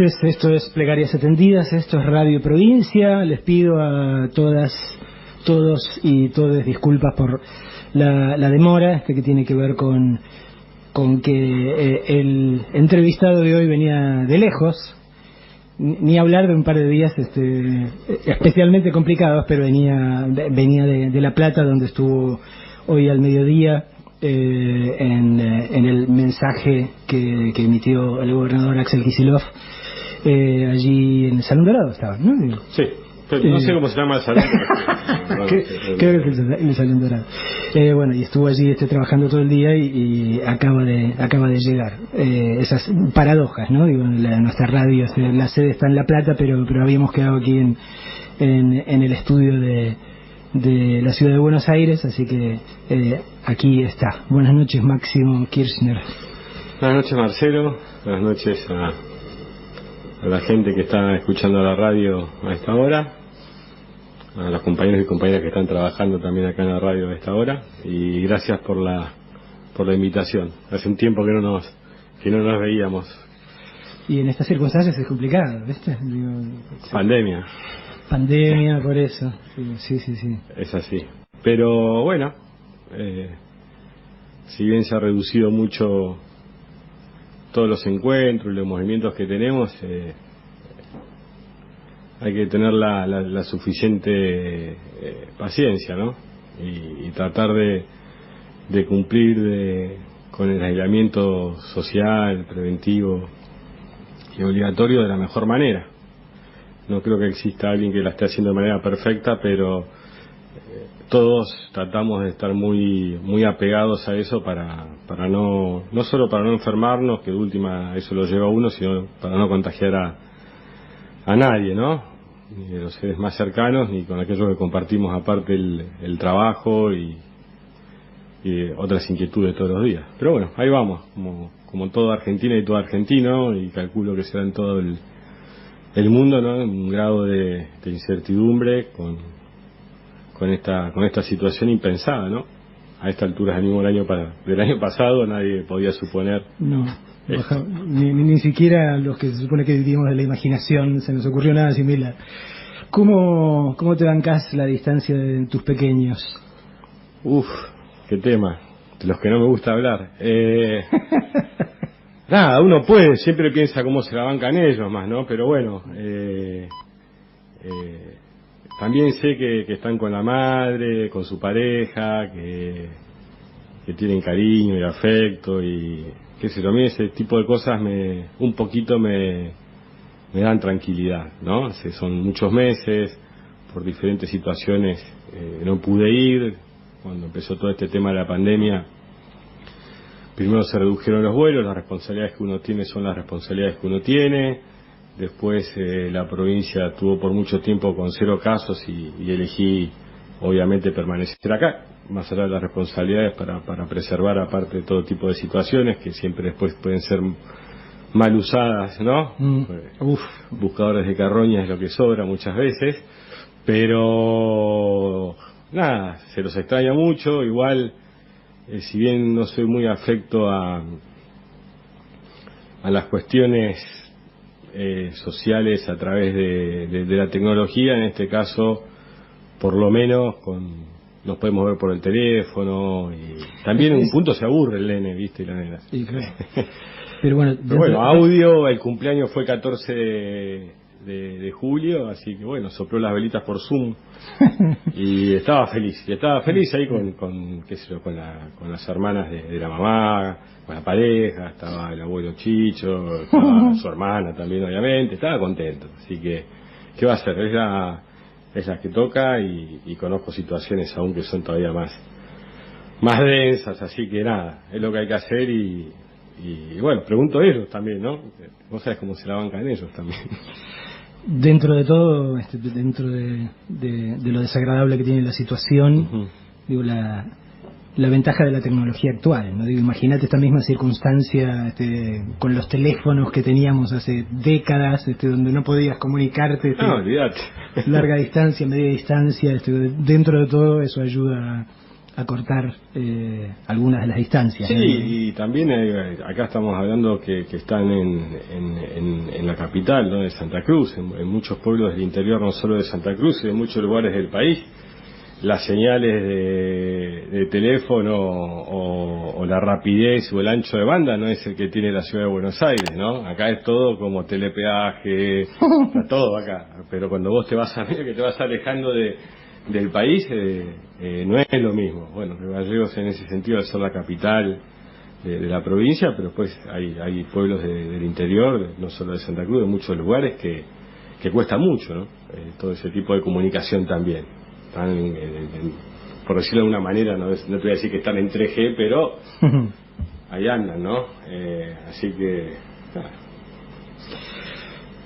noches, esto es Plegarias Atendidas, esto es Radio Provincia. Les pido a todas, todos y todes disculpas por la demora, que tiene que ver con que el entrevistado de hoy venía de lejos, ni hablar de un par de días especialmente complicados, pero venía de La Plata, donde estuvo hoy al mediodía. En el mensaje que emitió el gobernador Axel Kicillof, allí en el Salón Dorado estaba, ¿no? Sí, pero no sé cómo se llama el salón. Creo que es el Salón Dorado. Bueno, y estuvo allí trabajando todo el día y acaba de llegar. Esas paradojas, ¿no? Digo, nuestra radio, la sede está en La Plata, pero habíamos quedado aquí en el estudio de la ciudad de Buenos Aires, así que aquí está. Buenas noches, Máximo Kirchner. Buenas noches, Marcelo. Buenas noches a la gente que está escuchando la radio a esta hora, a los compañeros y compañeras que están trabajando también acá en la radio a esta hora, y gracias por la invitación. Hace un tiempo que no nos veíamos. Y en estas circunstancias es complicado, ¿viste? Pandemia, por eso. Sí. Es así. Pero bueno, si bien se ha reducido mucho todos los encuentros y los movimientos que tenemos, hay que tener la suficiente paciencia, ¿no? Y tratar de cumplir con el aislamiento social, preventivo y obligatorio de la mejor manera. No creo que exista alguien que la esté haciendo de manera perfecta, pero todos tratamos de estar muy apegados a eso para no solo para no enfermarnos, que de última eso lo lleva a uno, sino para no contagiar a nadie, ¿no? Ni de los seres más cercanos, ni con aquellos que compartimos aparte el trabajo y otras inquietudes todos los días. Pero bueno, ahí vamos, como toda Argentina y todo argentino, y calculo que será en todo el mundo, ¿no? Un grado de incertidumbre con esta situación impensada, ¿no? A esta altura del año pasado nadie podía suponer. No, ni siquiera los que se supone que vivimos de la imaginación se nos ocurrió nada similar. ¿Cómo te bancás la distancia de tus pequeños? Uf, qué tema, de los que no me gusta hablar. Nada, uno siempre piensa cómo se la bancan ellos más, ¿no? Pero bueno, también sé que están con la madre, con su pareja, que tienen cariño y afecto y qué sé yo. A mí ese tipo de cosas un poquito me dan tranquilidad, ¿no? Son muchos meses, por diferentes situaciones no pude ir. Cuando empezó todo este tema de la pandemia, primero se redujeron los vuelos, las responsabilidades que uno tiene son las responsabilidades que uno tiene. Después la provincia tuvo por mucho tiempo con 0 casos y elegí obviamente permanecer acá, más allá de las responsabilidades para preservar aparte de todo tipo de situaciones que siempre después pueden ser mal usadas, ¿no? Buscadores de carroña es lo que sobra muchas veces, pero nada, se los extraña mucho. Igual, si bien no soy muy afecto a las cuestiones sociales a través de la tecnología, en este caso por lo menos nos podemos ver por el teléfono, y también en un punto se aburre el nene, ¿viste? Y la nena. Sí, claro. Pero bueno, audio, el cumpleaños fue 14 de julio, así que bueno, sopló las velitas por Zoom y estaba feliz ahí con qué sé yo, con las hermanas de la mamá, con la pareja, estaba el abuelo Chicho, estaba su hermana también obviamente, estaba contento. Así que ¿qué va a hacer? Es la que toca, y conozco situaciones aún que son todavía más densas, así que nada, es lo que hay que hacer. Y bueno, pregunto a ellos también, ¿no? Vos sabés cómo se la bancan ellos también. Dentro de todo, dentro de lo desagradable que tiene la situación, digo, la ventaja de la tecnología actual, ¿no? Digo, imagínate esta misma circunstancia con los teléfonos que teníamos hace décadas, donde no podías comunicarte, olvídate. Larga distancia, media distancia, dentro de todo eso ayuda acortar algunas de las distancias. Sí, y también acá estamos hablando que están en la capital, ¿no?, de Santa Cruz, en muchos pueblos del interior, no solo de Santa Cruz, en muchos lugares del país. Las señales de teléfono o la rapidez o el ancho de banda no es el que tiene la ciudad de Buenos Aires, ¿no? Acá es todo como telepeaje, está todo acá. Pero cuando vos te vas a ver que te vas alejando del país, no es lo mismo. Bueno, Río Gallegos en ese sentido al ser la capital de la provincia, pero después hay pueblos del interior, no solo de Santa Cruz, de muchos lugares que cuesta mucho, ¿no? Todo ese tipo de comunicación también. Están, por decirlo de alguna manera, no te voy a decir que están en 3G, pero ahí andan, ¿no? Así que...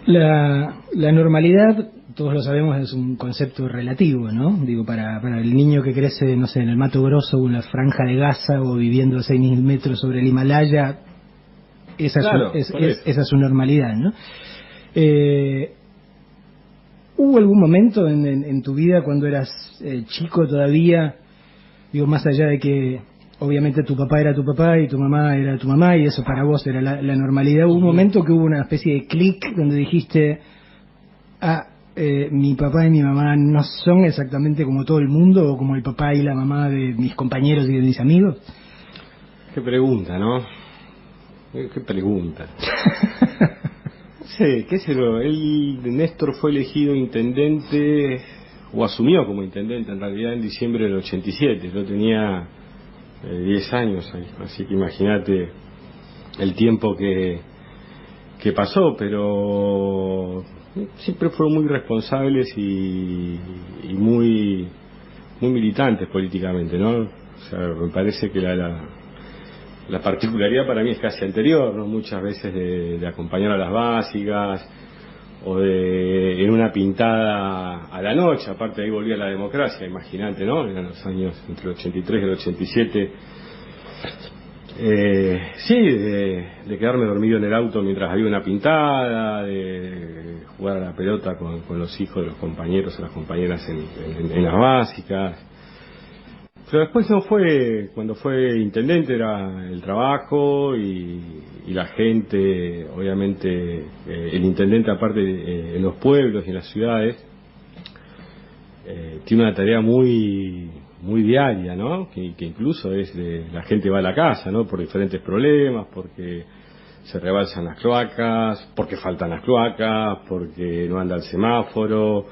La normalidad, todos lo sabemos, es un concepto relativo, ¿no? Digo, para el niño que crece, no sé, en el Mato Grosso o en la Franja de Gaza o viviendo a 6.000 metros sobre el Himalaya, esa es su normalidad, ¿no? ¿Hubo algún momento en tu vida cuando eras chico todavía, digo, más allá de que obviamente tu papá era tu papá y tu mamá era tu mamá y eso para vos era la normalidad, hubo un momento que hubo una especie de clic donde dijiste, mi papá y mi mamá no son exactamente como todo el mundo o como el papá y la mamá de mis compañeros y de mis amigos? Qué pregunta, ¿no? Qué pregunta. Sí, qué sé yo, Néstor fue elegido intendente, o asumió como intendente en realidad en diciembre del 87, yo tenía 10 años, así que imagínate el tiempo que pasó, pero siempre fueron muy responsables y muy militantes políticamente, ¿no? O sea, me parece que la particularidad para mí es casi anterior, ¿no? Muchas veces de acompañar a las básicas o en una pintada a la noche, aparte ahí volvía la democracia, imagínate, ¿no? Eran los años entre el 83 y el 87. Sí, de quedarme dormido en el auto mientras había una pintada, de jugar a la pelota con los hijos de los compañeros o las compañeras en las básicas. Pero después no fue, cuando fue intendente era el trabajo y la gente, obviamente el intendente aparte en los pueblos y en las ciudades tiene una tarea muy diaria, ¿no? Que incluso la gente va a la casa, ¿no? Por diferentes problemas, porque se rebalsan las cloacas, porque faltan las cloacas, porque no anda el semáforo,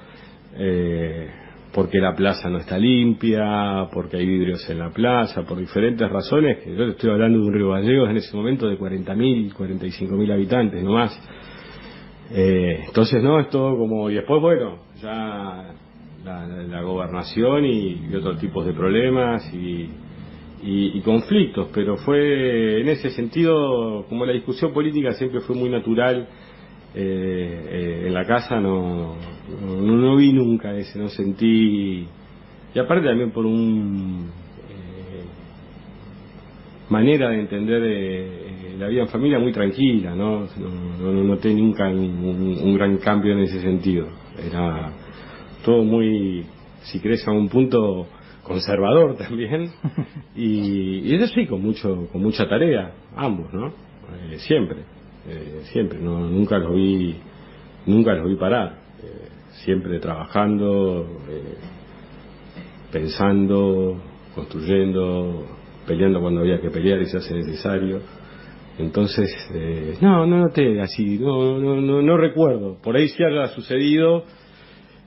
porque la plaza no está limpia, porque hay vidrios en la plaza, por diferentes razones, que yo te estoy hablando de un Río Gallegos en ese momento de 40.000, 45.000 habitantes, no más. Entonces, no, es todo como... Y después, bueno, ya la gobernación y otros tipos de problemas y conflictos, pero fue en ese sentido, como la discusión política siempre fue muy natural, en la casa no vi nunca ese, no sentí, y aparte también por manera de entender la vida en familia muy tranquila, no noté nunca un gran cambio en ese sentido, era todo muy, si crees a un punto, conservador también, y eso sí, con mucha tarea, ambos, ¿no? Siempre, nunca los vi parar, siempre trabajando, pensando, construyendo, peleando cuando había que pelear y se hace necesario. Entonces, no noté así, no recuerdo, por ahí sí haya sucedido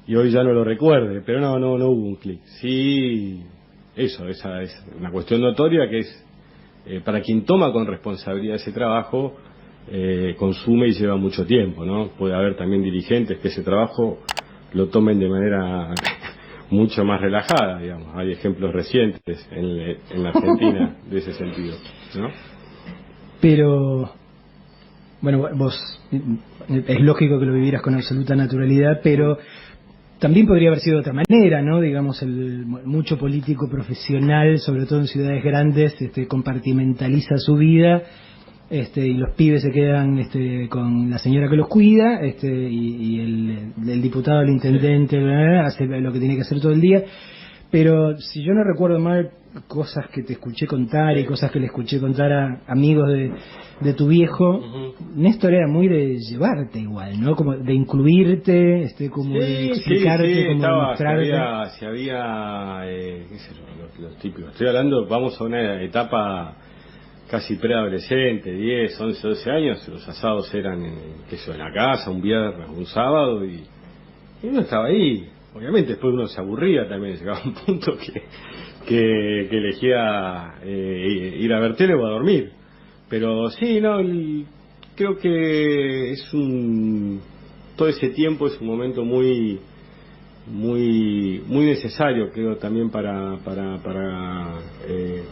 y hoy ya no lo recuerde, pero no hubo un clic. Sí, esa es una cuestión notoria que es, para quien toma con responsabilidad ese trabajo, consume y lleva mucho tiempo, ¿no? Puede haber también dirigentes que ese trabajo lo tomen de manera mucho más relajada, digamos. Hay ejemplos recientes en la Argentina de ese sentido, ¿no? Pero, bueno, vos, es lógico que lo vivieras con absoluta naturalidad, pero también podría haber sido de otra manera, ¿no? Digamos, mucho político profesional, sobre todo en ciudades grandes, compartimentaliza su vida, y los pibes se quedan con la señora que los cuida, y el diputado, el intendente, hace lo que tiene que hacer todo el día. Pero si yo no recuerdo mal, cosas que te escuché contar y cosas que le escuché contar a amigos de tu viejo, Néstor era muy de llevarte igual, ¿no? Como de incluirte, como de explicarte, como de mostrarte. Si había qué sé yo, los típicos. Estoy hablando, vamos a una etapa casi preadolescente, 10, 11, 12 años. Los asados eran en la casa, un viernes, un sábado, y uno estaba ahí. Obviamente después uno se aburría también, llegaba un punto que elegía ir a ver tele o a dormir. Pero sí, no, creo que todo ese tiempo es un momento muy necesario, creo, también para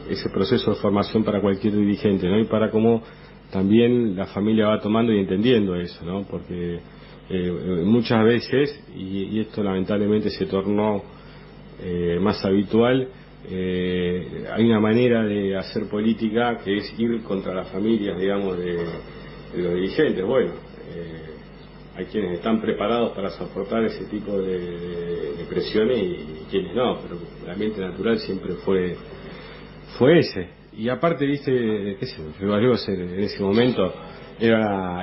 ese proceso de formación para cualquier dirigente, ¿no? Y para cómo también la familia va tomando y entendiendo eso, ¿no? Porque muchas veces, y esto lamentablemente se tornó más habitual, hay una manera de hacer política que es ir contra las familias, digamos, de los dirigentes. Bueno, hay quienes están preparados para soportar ese tipo de presiones y quienes no, pero el ambiente natural siempre fue ese. Y aparte, viste, qué sé yo, Bariloche en ese momento era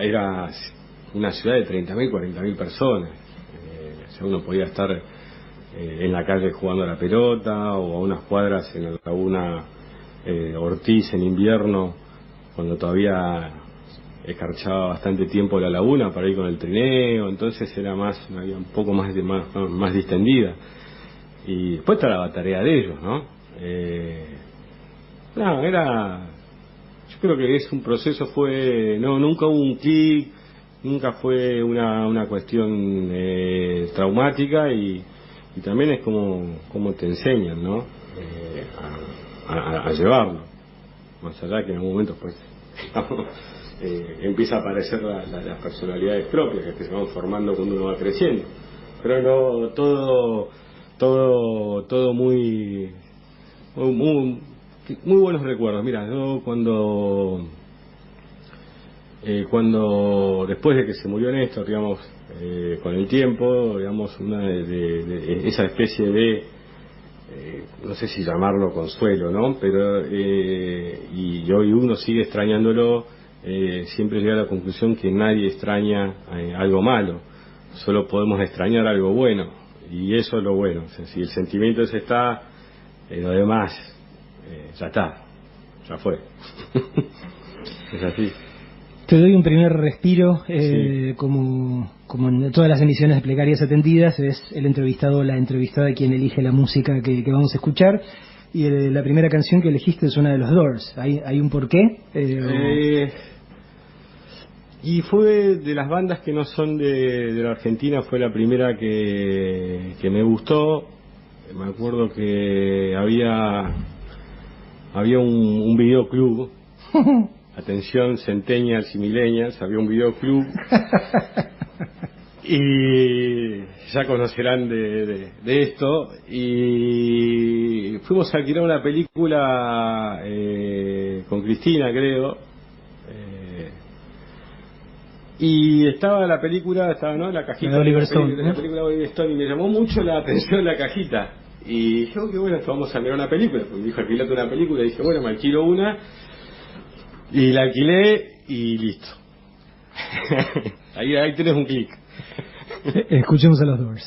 una ciudad de 30.000, 40.000 personas. O sea, uno podía estar en la calle jugando a la pelota, o a unas cuadras en la laguna Ortiz en invierno, cuando todavía escarchaba bastante tiempo la laguna para ir con el trineo. Entonces era había un poco más distendida. Y después está la tarea de ellos, ¿no? Yo creo que es un proceso, nunca hubo un clic, nunca fue una cuestión traumática, y también es como te enseñan, ¿no? A llevarlo, más allá que en algún momento pues empieza a aparecer las personalidades propias que se van formando cuando uno va creciendo, pero no todo muy buenos recuerdos. Mira, yo cuando después de que se murió Néstor, digamos, con el tiempo, digamos, una de esa especie de no sé si llamarlo consuelo, ¿no? Pero y hoy uno sigue extrañándolo, siempre llega a la conclusión que nadie extraña algo malo, solo podemos extrañar algo bueno, y eso es lo bueno. O sea, si el sentimiento ese está, lo demás ya está, ya fue. Es así. Te doy un primer respiro, como en todas las emisiones de Plegarias Atendidas, es el entrevistado o la entrevistada quien elige la música que vamos a escuchar, y la primera canción que elegiste es una de los Doors. ¿Hay un porqué? Y fue de las bandas que no son de la Argentina, fue la primera que me gustó. Me acuerdo que había un videoclub. Atención, centennials y millennials, había un videoclub y ya conocerán de esto, y fuimos a alquilar una película con Cristina, creo, y estaba la película, ¿no? La cajita de Oliver Stone, la película de Oliver Stone, y me llamó mucho la atención la cajita, y yo, que bueno, vamos a mirar una película, porque me dijo alquilate una película, y dije, bueno, me alquilo una. Y la alquilé y listo. ahí tenés un clic. Escuchemos a los Doors.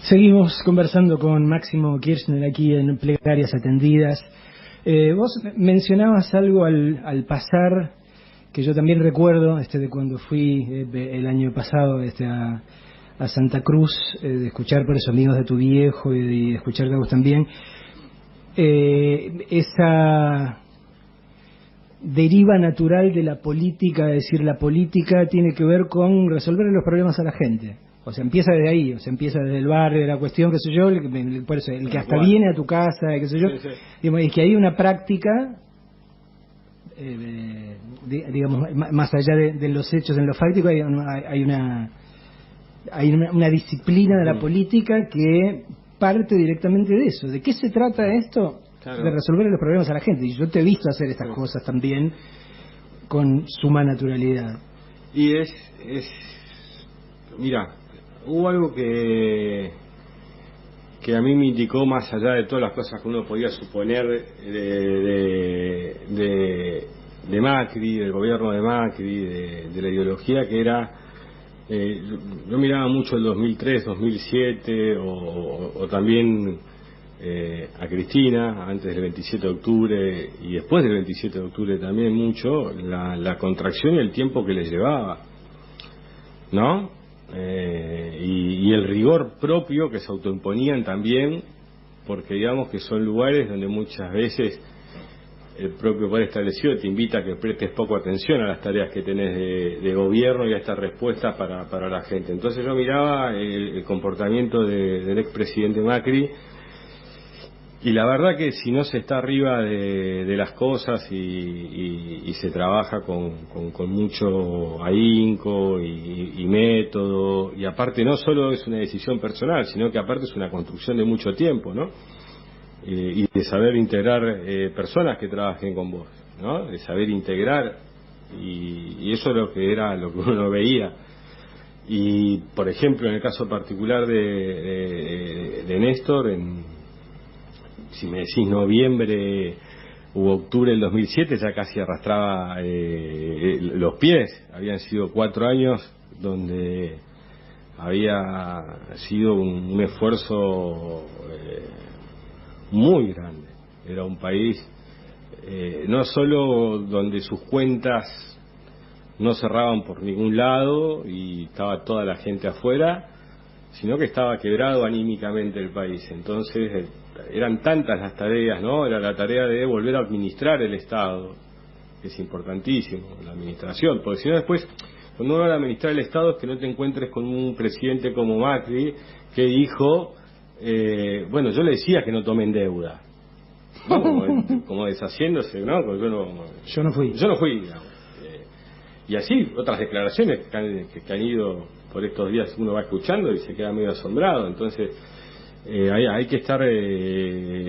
Seguimos conversando con Máximo Kirchner aquí en Plegarias Atendidas. Vos mencionabas algo al pasar, que yo también recuerdo, de cuando fui el año pasado a Santa Cruz, de escuchar por esos amigos de tu viejo y de escuchar a vos también. Esa deriva natural de la política, es decir, la política tiene que ver con resolver los problemas a la gente. O sea, empieza desde ahí, o sea, empieza desde el barrio, de la cuestión, qué sé yo, por eso, el que hasta viene a tu casa, qué sé yo. Sí. Digamos, es que hay una práctica, digamos, más allá de los hechos en lo fáctico, hay una disciplina de la política que parte directamente de eso. ¿De qué se trata esto? Claro. De resolver los problemas a la gente. Y yo te he visto hacer estas cosas también con suma naturalidad. Y mira, hubo algo que a mí me indicó, más allá de todas las cosas que uno podía suponer de Macri, del gobierno de Macri, de la ideología, que era, yo miraba mucho el 2003, 2007, o también a Cristina, antes del 27 de octubre y después del 27 de octubre también mucho, la contracción y el tiempo que le llevaba, ¿no? Y el rigor propio que se autoimponían también, porque digamos que son lugares donde muchas veces el propio poder establecido te invita a que prestes poco atención a las tareas que tenés de gobierno y a estas respuestas para la gente. Entonces yo miraba el comportamiento del expresidente Macri, y la verdad que si no se está arriba de las cosas y se trabaja con mucho ahínco y método, y aparte no solo es una decisión personal, sino que aparte es una construcción de mucho tiempo, ¿no? Y de saber integrar personas que trabajen con vos, ¿no? De saber integrar, y eso es lo que uno veía. Y por ejemplo, en el caso particular de Néstor, si me decís noviembre u octubre del 2007, ya casi arrastraba los pies. Habían sido 4 años donde había sido un esfuerzo muy grande. Era un país no solo donde sus cuentas no cerraban por ningún lado y estaba toda la gente afuera, sino que estaba quebrado anímicamente el país. Entonces eran tantas las tareas, ¿no? Era la tarea de volver a administrar el Estado, que es importantísimo, la administración, porque si no después, cuando uno va a administrar el Estado, es que no te encuentres con un presidente como Macri, que dijo, bueno, yo le decía que no tomen deuda, ¿no? Como deshaciéndose, ¿no? Yo no fui, digamos. Y así, otras declaraciones que han ido por estos días, uno va escuchando y se queda medio asombrado. Entonces hay que estar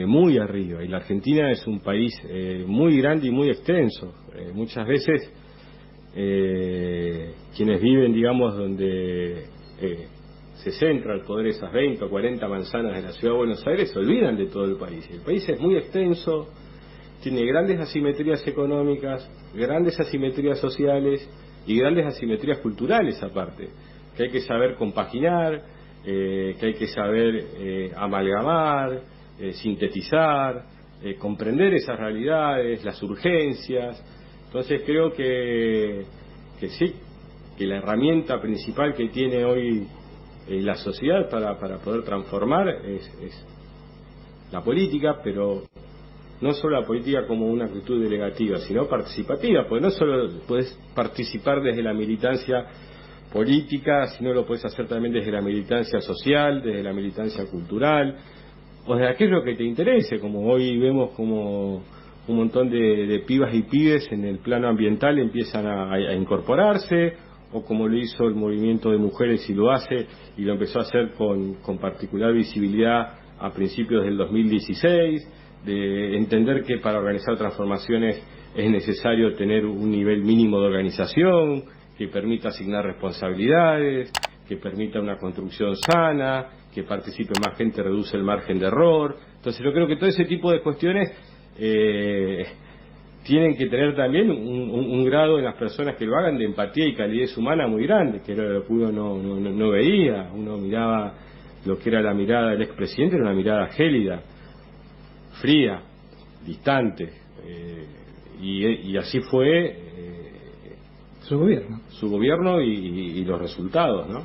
muy arriba, y la Argentina es un país muy grande y muy extenso. Muchas veces quienes viven, digamos, donde se centra el poder, esas 20 o 40 manzanas de la ciudad de Buenos Aires, se olvidan de todo el país. El país es muy extenso, tiene grandes asimetrías económicas, grandes asimetrías sociales y grandes asimetrías culturales aparte, que hay que saber compaginar, que hay que saber amalgamar, sintetizar, comprender esas realidades, las urgencias. Entonces creo que sí, que la herramienta principal que tiene hoy la sociedad para poder transformar es la política, pero no solo la política como una actitud delegativa, sino participativa, porque no solo puedes participar desde la militancia política, sino lo puedes hacer también desde la militancia social, desde la militancia cultural, o de aquello que te interese, como hoy vemos como un montón de pibas y pibes en el plano ambiental empiezan a incorporarse, o como lo hizo el movimiento de mujeres y lo hace, y lo empezó a hacer con particular visibilidad a principios del 2016, de entender que para organizar transformaciones es necesario tener un nivel mínimo de organización, que permita asignar responsabilidades, que permita una construcción sana, que participe más gente, reduce el margen de error. Entonces yo creo que todo ese tipo de cuestiones tienen que tener también un grado en las personas que lo hagan de empatía y calidez humana muy grande, que era lo que uno no veía. Uno miraba lo que era la mirada del expresidente, era una mirada gélida, fría, distante, y así fue su gobierno y los resultados, ¿no?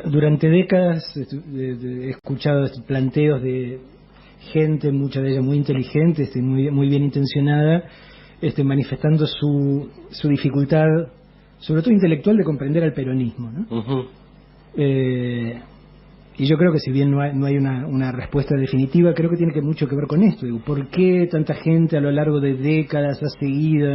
Durante décadas he escuchado planteos de gente, mucha de ella muy inteligente, muy bien intencionada, manifestando su dificultad, sobre todo intelectual, de comprender al peronismo, ¿no? Uh-huh. Y yo creo que si bien no hay una respuesta definitiva, creo que tiene mucho que ver con esto. Digo, ¿por qué tanta gente a lo largo de décadas ha seguido?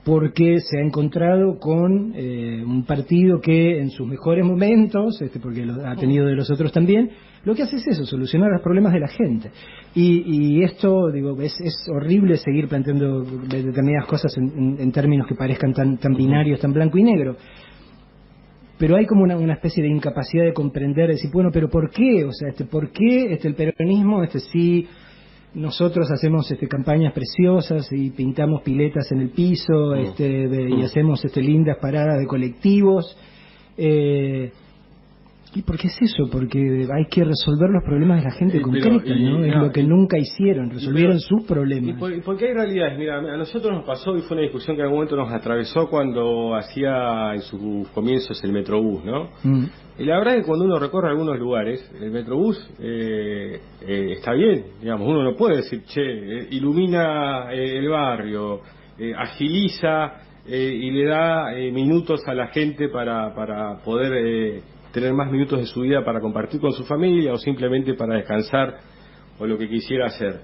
Porque se ha encontrado con un partido que en sus mejores momentos, porque ha tenido de los otros también, lo que hace es eso, solucionar los problemas de la gente. Y esto, digo, es horrible seguir planteando determinadas cosas en términos que parezcan tan binarios, tan blanco y negro. pero hay como una especie de incapacidad de comprender, de decir, bueno, pero ¿por qué? O sea, ¿por qué el peronismo, sí, nosotros hacemos campañas preciosas y pintamos piletas en el piso, y hacemos lindas paradas de colectivos, ¿y por qué es eso? Porque hay que resolver los problemas de la gente concreta, ¿no? Es lo que nunca hicieron, resolvieron sus problemas. Porque hay realidades, mira, a nosotros nos pasó, y fue una discusión que en algún momento nos atravesó cuando hacía en sus comienzos el Metrobús, ¿no? Y la verdad es que cuando uno recorre algunos lugares, el Metrobús está bien, digamos, uno no puede decir, che, ilumina el barrio, agiliza y le da minutos a la gente para poder tener más minutos de su vida para compartir con su familia o simplemente para descansar o lo que quisiera hacer.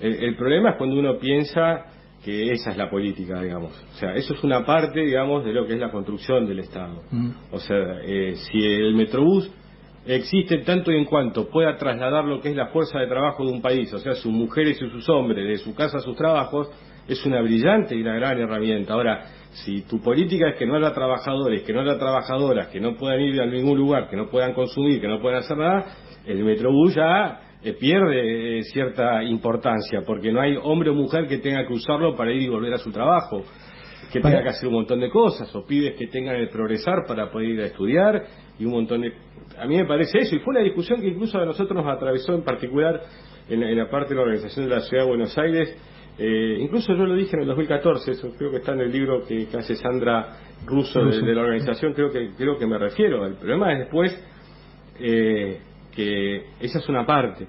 El problema es cuando uno piensa que esa es la política, digamos. O sea, eso es una parte, digamos, de lo que es la construcción del Estado. O sea, si el Metrobús existe tanto y en cuanto pueda trasladar lo que es la fuerza de trabajo de un país, o sea, sus mujeres y sus hombres, de su casa a sus trabajos, es una brillante y una gran herramienta. Ahora, si tu política es que no haya trabajadores, que no haya trabajadoras, que no puedan ir a ningún lugar, que no puedan consumir, que no puedan hacer nada, el Metrobús ya pierde cierta importancia, porque no hay hombre o mujer que tenga que usarlo para ir y volver a su trabajo, que tenga que hacer un montón de cosas, o pibes que tengan el progresar para poder ir a estudiar, y un montón de... A mí me parece eso, y fue una discusión que incluso a nosotros nos atravesó en particular en la parte de la organización de la Ciudad de Buenos Aires. Incluso yo lo dije en el 2014, eso creo que está en el libro que hace Sandra Russo de la organización, creo que me refiero. El problema es después que esa es una parte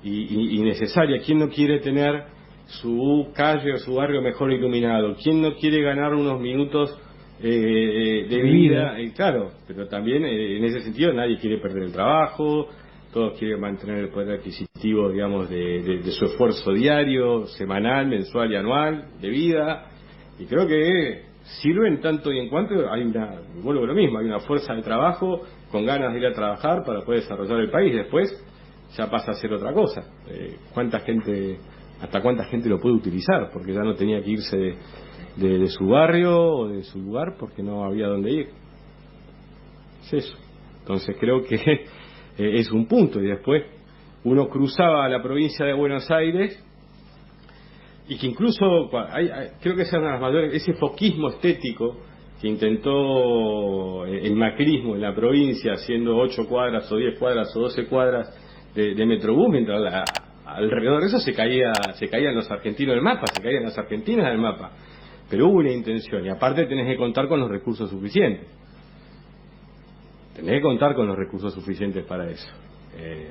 y necesaria. ¿Quién no quiere tener su calle o su barrio mejor iluminado? ¿Quién no quiere ganar unos minutos de vida? Claro, pero también en ese sentido nadie quiere perder el trabajo, todos quieren mantener el poder adquisitivo, digamos, de su esfuerzo diario, semanal, mensual y anual de vida, y creo que sirven tanto y en cuanto vuelvo a lo mismo, hay una fuerza de trabajo con ganas de ir a trabajar para poder desarrollar el país. Después ya pasa a ser otra cosa. ¿Hasta cuánta gente lo puede utilizar? Porque ya no tenía que irse de su barrio o de su lugar porque no había dónde ir. Es eso. Entonces creo que es un punto. Y después uno cruzaba la provincia de Buenos Aires y que incluso creo que esa es una de las mayores, ese foquismo estético que intentó el macrismo en la provincia, haciendo 8 cuadras o 10 cuadras o 12 cuadras de Metrobús, mientras alrededor de eso se caían los argentinos del mapa, se caían las argentinas del mapa. Pero hubo una intención, y aparte tenés que contar con los recursos suficientes. Tenés que contar con los recursos suficientes para eso.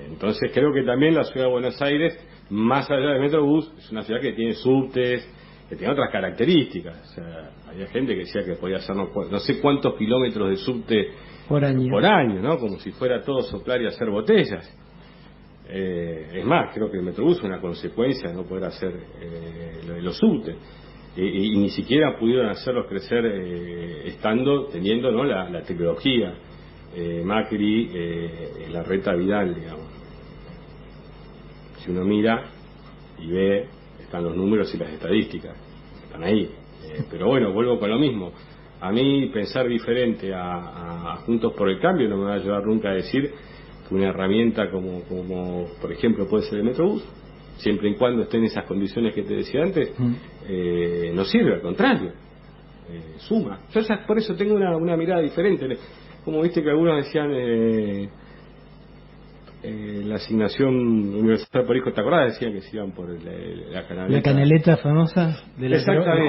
Entonces creo que también la ciudad de Buenos Aires, más allá del Metrobús, es una ciudad que tiene subtes, que tiene otras características. O sea, había gente que decía que podía hacer no sé cuántos kilómetros de subte por año, ¿no? Como si fuera todo soplar y hacer botellas. Es más, creo que el Metrobús es una consecuencia de no poder hacer los subtes. Y ni siquiera pudieron hacerlos crecer teniendo, ¿no?, la tecnología. Macri, la reta Vidal, digamos. Si uno mira y ve, están los números y las estadísticas, están ahí. Pero bueno, vuelvo con lo mismo. A mí pensar diferente a Juntos por el Cambio no me va a llevar nunca a decir que una herramienta como por ejemplo puede ser el Metrobús, siempre y cuando esté en esas condiciones que te decía antes, no sirve, al contrario, suma. Yo por eso tengo una mirada diferente. Como viste que algunos decían la asignación universal por hijo, ¿te acordás? Decían que se iban por la canaleta. La canaleta famosa del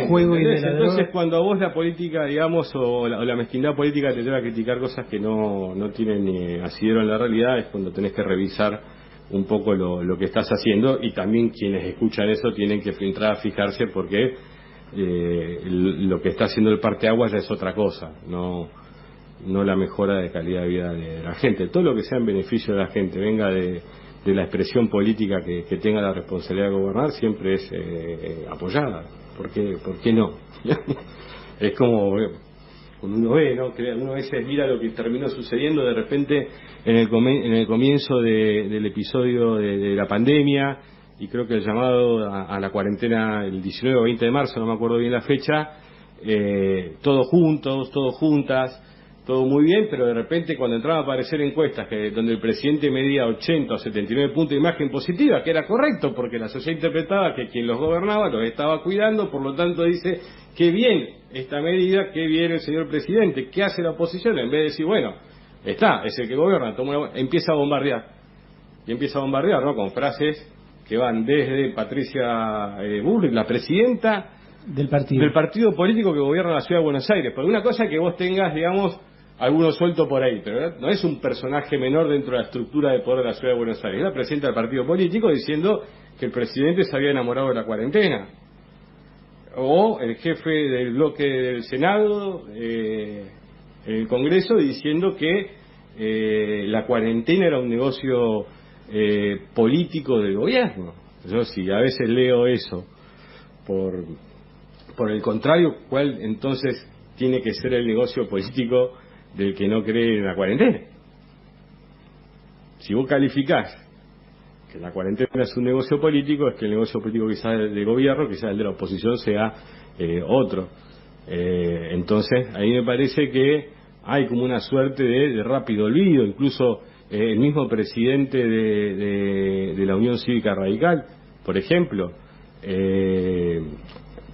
juego y de la Entonces droga. cuando a vos la política, digamos, o la mezquindad política te lleva a criticar cosas que no tienen ni asidero en la realidad, es cuando tenés que revisar un poco lo que estás haciendo, y también quienes escuchan eso tienen que entrar a fijarse, porque lo que está haciendo el parteaguas ya es otra cosa, no la mejora de calidad de vida de la gente. Todo lo que sea en beneficio de la gente, venga de la expresión política que tenga la responsabilidad de gobernar, siempre es apoyada. ¿Por qué no? Es como cuando uno ve, ¿no? Uno a veces mira lo que terminó sucediendo de repente en el comienzo del episodio de la pandemia, y creo que el llamado a la cuarentena el 19 o 20 de marzo, no me acuerdo bien la fecha, todos juntos, todos juntas, todo muy bien, pero de repente cuando entraba a aparecer encuestas donde el presidente medía 80 o 79 puntos de imagen positiva, que era correcto porque la sociedad interpretaba que quien los gobernaba los estaba cuidando, por lo tanto dice, qué bien esta medida, qué bien el señor presidente, ¿qué hace la oposición? En vez de decir, bueno, es el que gobierna, empieza a bombardear. Y empieza a bombardear, ¿no? Con frases que van desde Patricia Bullrich, la presidenta del partido político que gobierna la ciudad de Buenos Aires. Porque una cosa es que vos tengas, digamos, alguno suelto por ahí, pero no es un personaje menor dentro de la estructura de poder de la ciudad de Buenos Aires. Es la presidenta del partido político diciendo que el presidente se había enamorado de la cuarentena. O el jefe del bloque del Senado, en el Congreso, diciendo que la cuarentena era un negocio político del gobierno. Yo sí, a veces leo eso. Por el contrario, ¿cuál entonces tiene que ser el negocio político del que no cree en la cuarentena? Si vos calificás que la cuarentena es un negocio político, es que el negocio político quizás del gobierno, quizás el de la oposición sea otro. Entonces, ahí me parece que hay como una suerte de rápido olvido. Incluso el mismo presidente de la Unión Cívica Radical, por ejemplo,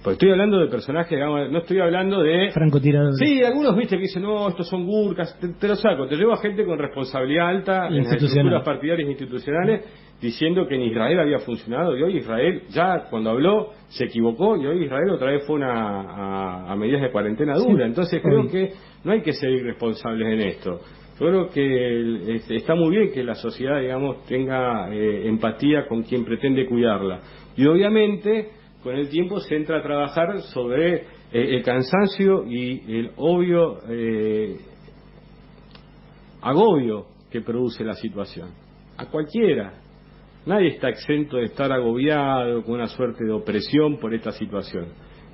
pues estoy hablando de personajes, digamos, no estoy hablando de francotiradores. Sí, algunos viste que dicen, no, estos son gurkas, te lo saco, te llevo a gente con responsabilidad alta en las estructuras partidarias e institucionales, diciendo que en Israel había funcionado, y hoy Israel, ya cuando habló, se equivocó, y hoy Israel otra vez fue a medidas de cuarentena dura. Entonces creo que no hay que ser irresponsables en esto. Yo creo que está muy bien que la sociedad, digamos, tenga empatía con quien pretende cuidarla. Y obviamente, con el tiempo se entra a trabajar sobre el cansancio y el obvio agobio que produce la situación. A cualquiera. Nadie está exento de estar agobiado, con una suerte de opresión por esta situación.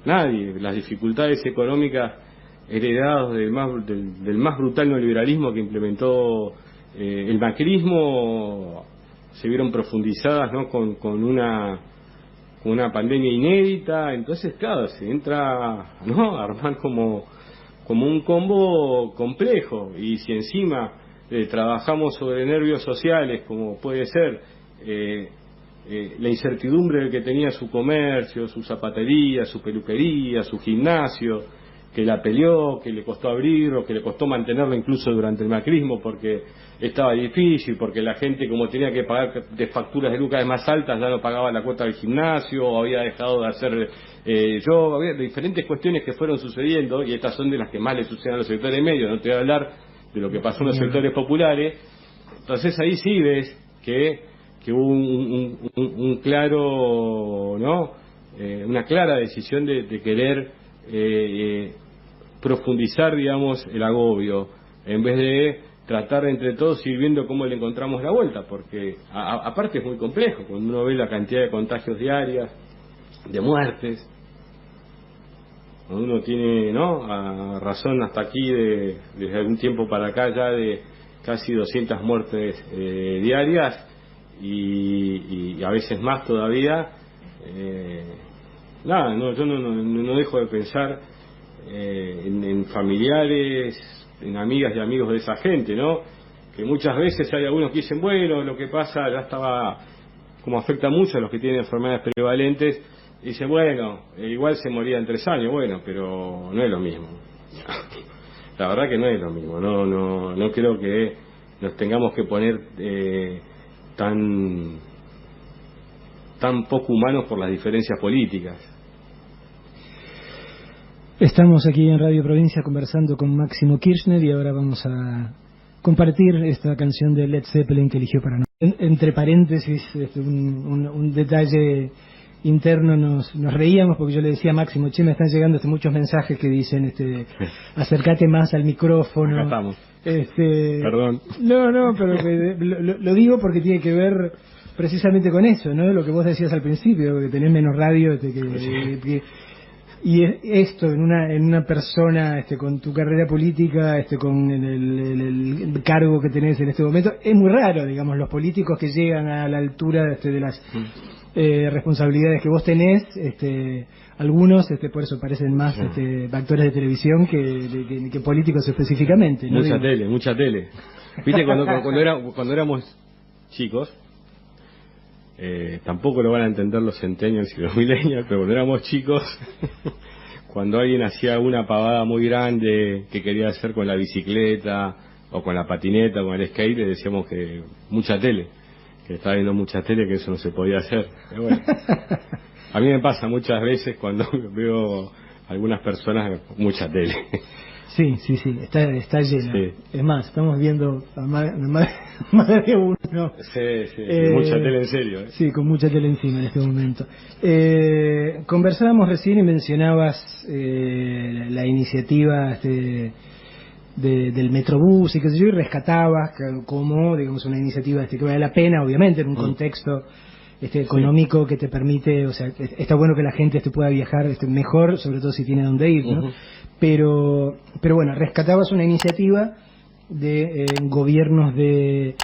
Nadie. Las dificultades económicas heredadas del más brutal neoliberalismo que implementó el macrismo se vieron profundizadas, ¿no? con una pandemia inédita. Entonces, claro, se entra, ¿no?, a armar como un combo complejo. Y si encima trabajamos sobre nervios sociales, como puede ser la incertidumbre del que tenía su comercio, su zapatería, su peluquería, su gimnasio, que la peleó, que le costó abrirlo, que le costó mantenerlo incluso durante el macrismo porque estaba difícil, porque la gente, como tenía que pagar de facturas de lucas más altas, ya no pagaba la cuota del gimnasio, o había dejado de hacer yoga. Había diferentes cuestiones que fueron sucediendo, y estas son de las que más le suceden a los sectores medios. No te voy a hablar de lo que pasó en los sectores populares. Entonces ahí sí ves que hubo un claro, ¿no?, una clara decisión de querer profundizar, digamos, el agobio, en vez de tratar de entre todos ir viendo cómo le encontramos la vuelta, porque aparte es muy complejo cuando uno ve la cantidad de contagios diarias, de muertes, cuando uno tiene, ¿no?, a razón hasta aquí desde algún tiempo para acá ya de casi 200 muertes diarias y a veces más todavía. Yo no dejo de pensar en familiares, en amigas y amigos de esa gente, ¿no?, que muchas veces hay algunos que dicen, bueno, lo que pasa ya estaba, como afecta mucho a los que tienen enfermedades prevalentes, dicen, bueno, igual se moría en 3 años. Bueno, pero no es lo mismo. La verdad que no es lo mismo. No creo que nos tengamos que poner tan poco humanos por las diferencias políticas. Estamos aquí en Radio Provincia conversando con Máximo Kirchner y ahora vamos a compartir esta canción de Led Zeppelin que eligió para nosotros. Entre paréntesis, un detalle interno, nos reíamos porque yo le decía a Máximo, che, me están llegando muchos mensajes que dicen, acércate más al micrófono. Acá estamos. Perdón. No, pero lo digo porque tiene que ver precisamente con eso, ¿no? Lo que vos decías al principio, que tenés menos radio, y esto en una persona con tu carrera política, con el cargo que tenés en este momento, es muy raro, digamos, los políticos que llegan a la altura de las responsabilidades que vos tenés, algunos por eso parecen más actores de televisión que políticos específicamente, ¿no? Mucha tele. Viste, cuando éramos chicos, tampoco lo van a entender los centennials y los millennials, pero cuando éramos chicos, cuando alguien hacía una pavada muy grande que quería hacer con la bicicleta o con la patineta o con el skate, le decíamos que mucha tele, que estaba viendo mucha tele, que eso no se podía hacer. Pero bueno, a mí me pasa muchas veces cuando veo algunas personas mucha tele. Sí, está lleno. Sí. Es más, estamos viendo a más de uno. Sí, mucha tele en serio. Sí, con mucha tele encima en este momento. Conversábamos recién y mencionabas la iniciativa del Metrobús y qué sé yo, y rescatabas como, digamos, una iniciativa que vale la pena, obviamente, en un contexto económico que te permite, o sea, está bueno que la gente pueda viajar mejor, sobre todo si tiene dónde ir, ¿no? Pero bueno, rescatabas una iniciativa de gobiernos de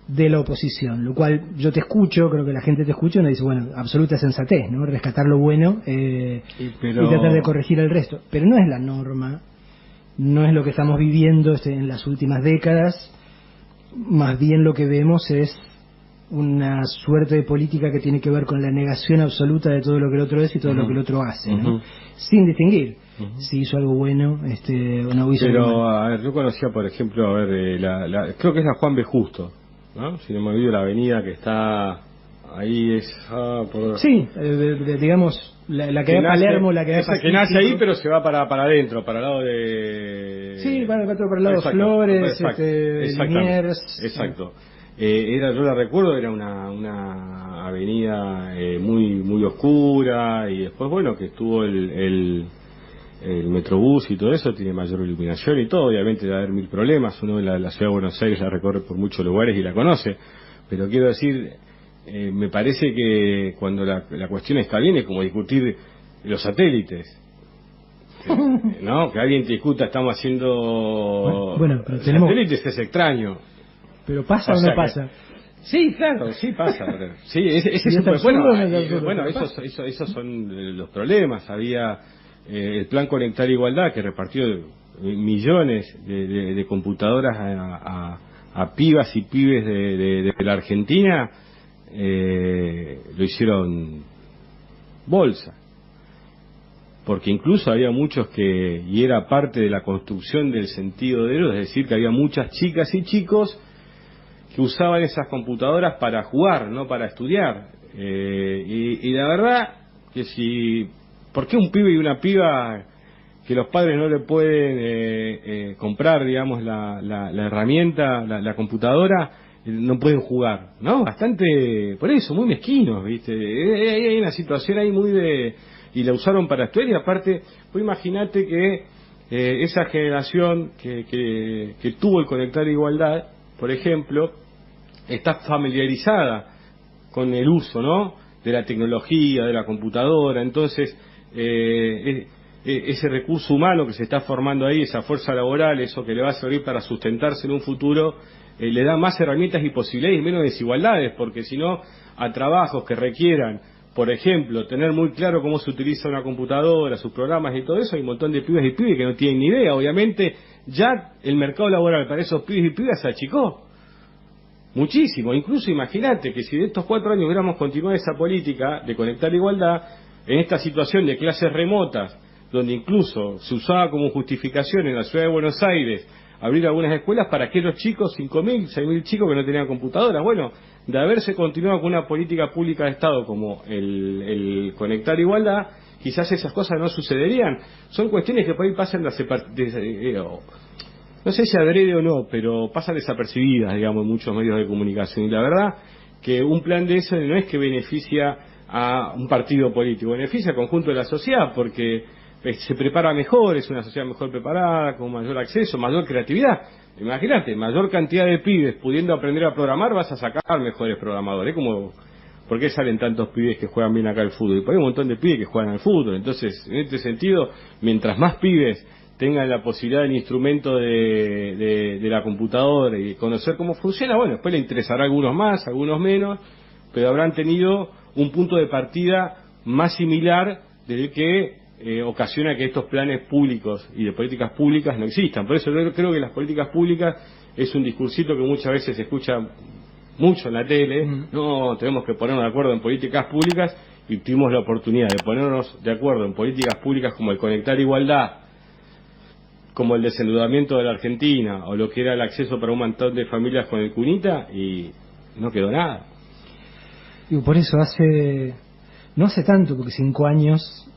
la oposición, lo cual yo te escucho, creo que la gente te escucha y uno dice, bueno, absoluta sensatez, ¿no? Rescatar lo bueno y tratar de corregir el resto, pero no es la norma, no es lo que estamos viviendo en las últimas décadas, más bien lo que vemos es una suerte de política que tiene que ver con la negación absoluta de todo lo que el otro es y todo lo que el otro hace, ¿no? Sin distinguir si hizo algo bueno o no hizo algo bueno. A ver, yo conocía, por ejemplo, creo que es la Juan B. Justo, ¿no? Si no me olvido, la avenida que está ahí Sí, digamos, la que da Palermo, la que da Pacífico. Que nace ahí, pero se va para adentro, para el lado de... Sí, para el lado de Flores, Liniers. Exacto. Yo la recuerdo, era una avenida muy oscura, y después, bueno, que estuvo el Metrobús y todo eso, tiene mayor iluminación y todo, obviamente va a haber mil problemas, uno de la ciudad de Buenos Aires la recorre por muchos lugares y la conoce, pero quiero decir, me parece que cuando la cuestión está bien es como discutir los satélites, ¿no? Que alguien te discuta, estamos haciendo pero tenemos... satélites, es extraño. ¿Pero pasa o no pasa? Sí, claro, sí pasa. Sí, bueno, esos son los problemas. Había el plan Conectar Igualdad, que repartió millones de computadoras a pibas y pibes de la Argentina, lo hicieron bolsa. Porque incluso había muchos y era parte de la construcción del sentido de ellos, es decir, que había muchas chicas y chicos que usaban esas computadoras para jugar, no para estudiar. Y la verdad que ¿por qué un pibe y una piba que los padres no le pueden comprar, digamos, la herramienta, la computadora, no pueden jugar? ¿No? Bastante, por eso, muy mezquinos, ¿viste? Hay una situación ahí y la usaron para estudiar, y aparte, pues imagínate que esa generación que tuvo el Conectar Igualdad, por ejemplo, está familiarizada con el uso, ¿no?, de la tecnología, de la computadora. Entonces ese recurso humano que se está formando ahí, esa fuerza laboral, eso que le va a servir para sustentarse en un futuro, le da más herramientas y posibilidades y menos desigualdades, porque si no, a trabajos que requieran, por ejemplo, tener muy claro cómo se utiliza una computadora, sus programas y todo eso, hay un montón de pibes y pibes que no tienen ni idea. Obviamente ya el mercado laboral para esos pibes y pibas se achicó muchísimo. Incluso imagínate que si de estos 4 años hubiéramos continuado esa política de Conectar Igualdad, en esta situación de clases remotas, donde incluso se usaba como justificación en la ciudad de Buenos Aires abrir algunas escuelas para aquellos chicos, 5.000, 6.000 chicos que no tenían computadoras. Bueno, de haberse continuado con una política pública de Estado como el Conectar Igualdad, quizás esas cosas no sucederían. Son cuestiones que por ahí pasan no sé si adrede o no, pero pasan desapercibidas, digamos, en muchos medios de comunicación. Y la verdad que un plan de eso no es que beneficia a un partido político, beneficia al conjunto de la sociedad, porque se prepara mejor, es una sociedad mejor preparada, con mayor acceso, mayor creatividad. Imagínate, mayor cantidad de pibes pudiendo aprender a programar, vas a sacar mejores programadores. ¿Por qué salen tantos pibes que juegan bien acá al fútbol? Y por ahí hay un montón de pibes que juegan al fútbol. Entonces, en este sentido, mientras más pibes tengan la posibilidad del instrumento de la computadora y conocer cómo funciona, bueno, después le interesará a algunos más, a algunos menos, pero habrán tenido un punto de partida más similar del que ocasiona que estos planes públicos y de políticas públicas no existan. Por eso yo creo que las políticas públicas es un discursito que muchas veces se escucha mucho en la tele. No, tenemos que ponernos de acuerdo en políticas públicas, y tuvimos la oportunidad de ponernos de acuerdo en políticas públicas como el Conectar Igualdad, como el desendeudamiento de la Argentina, o lo que era el acceso para un montón de familias con el Cunita, y no quedó nada. Y por eso no hace tanto, porque 5 años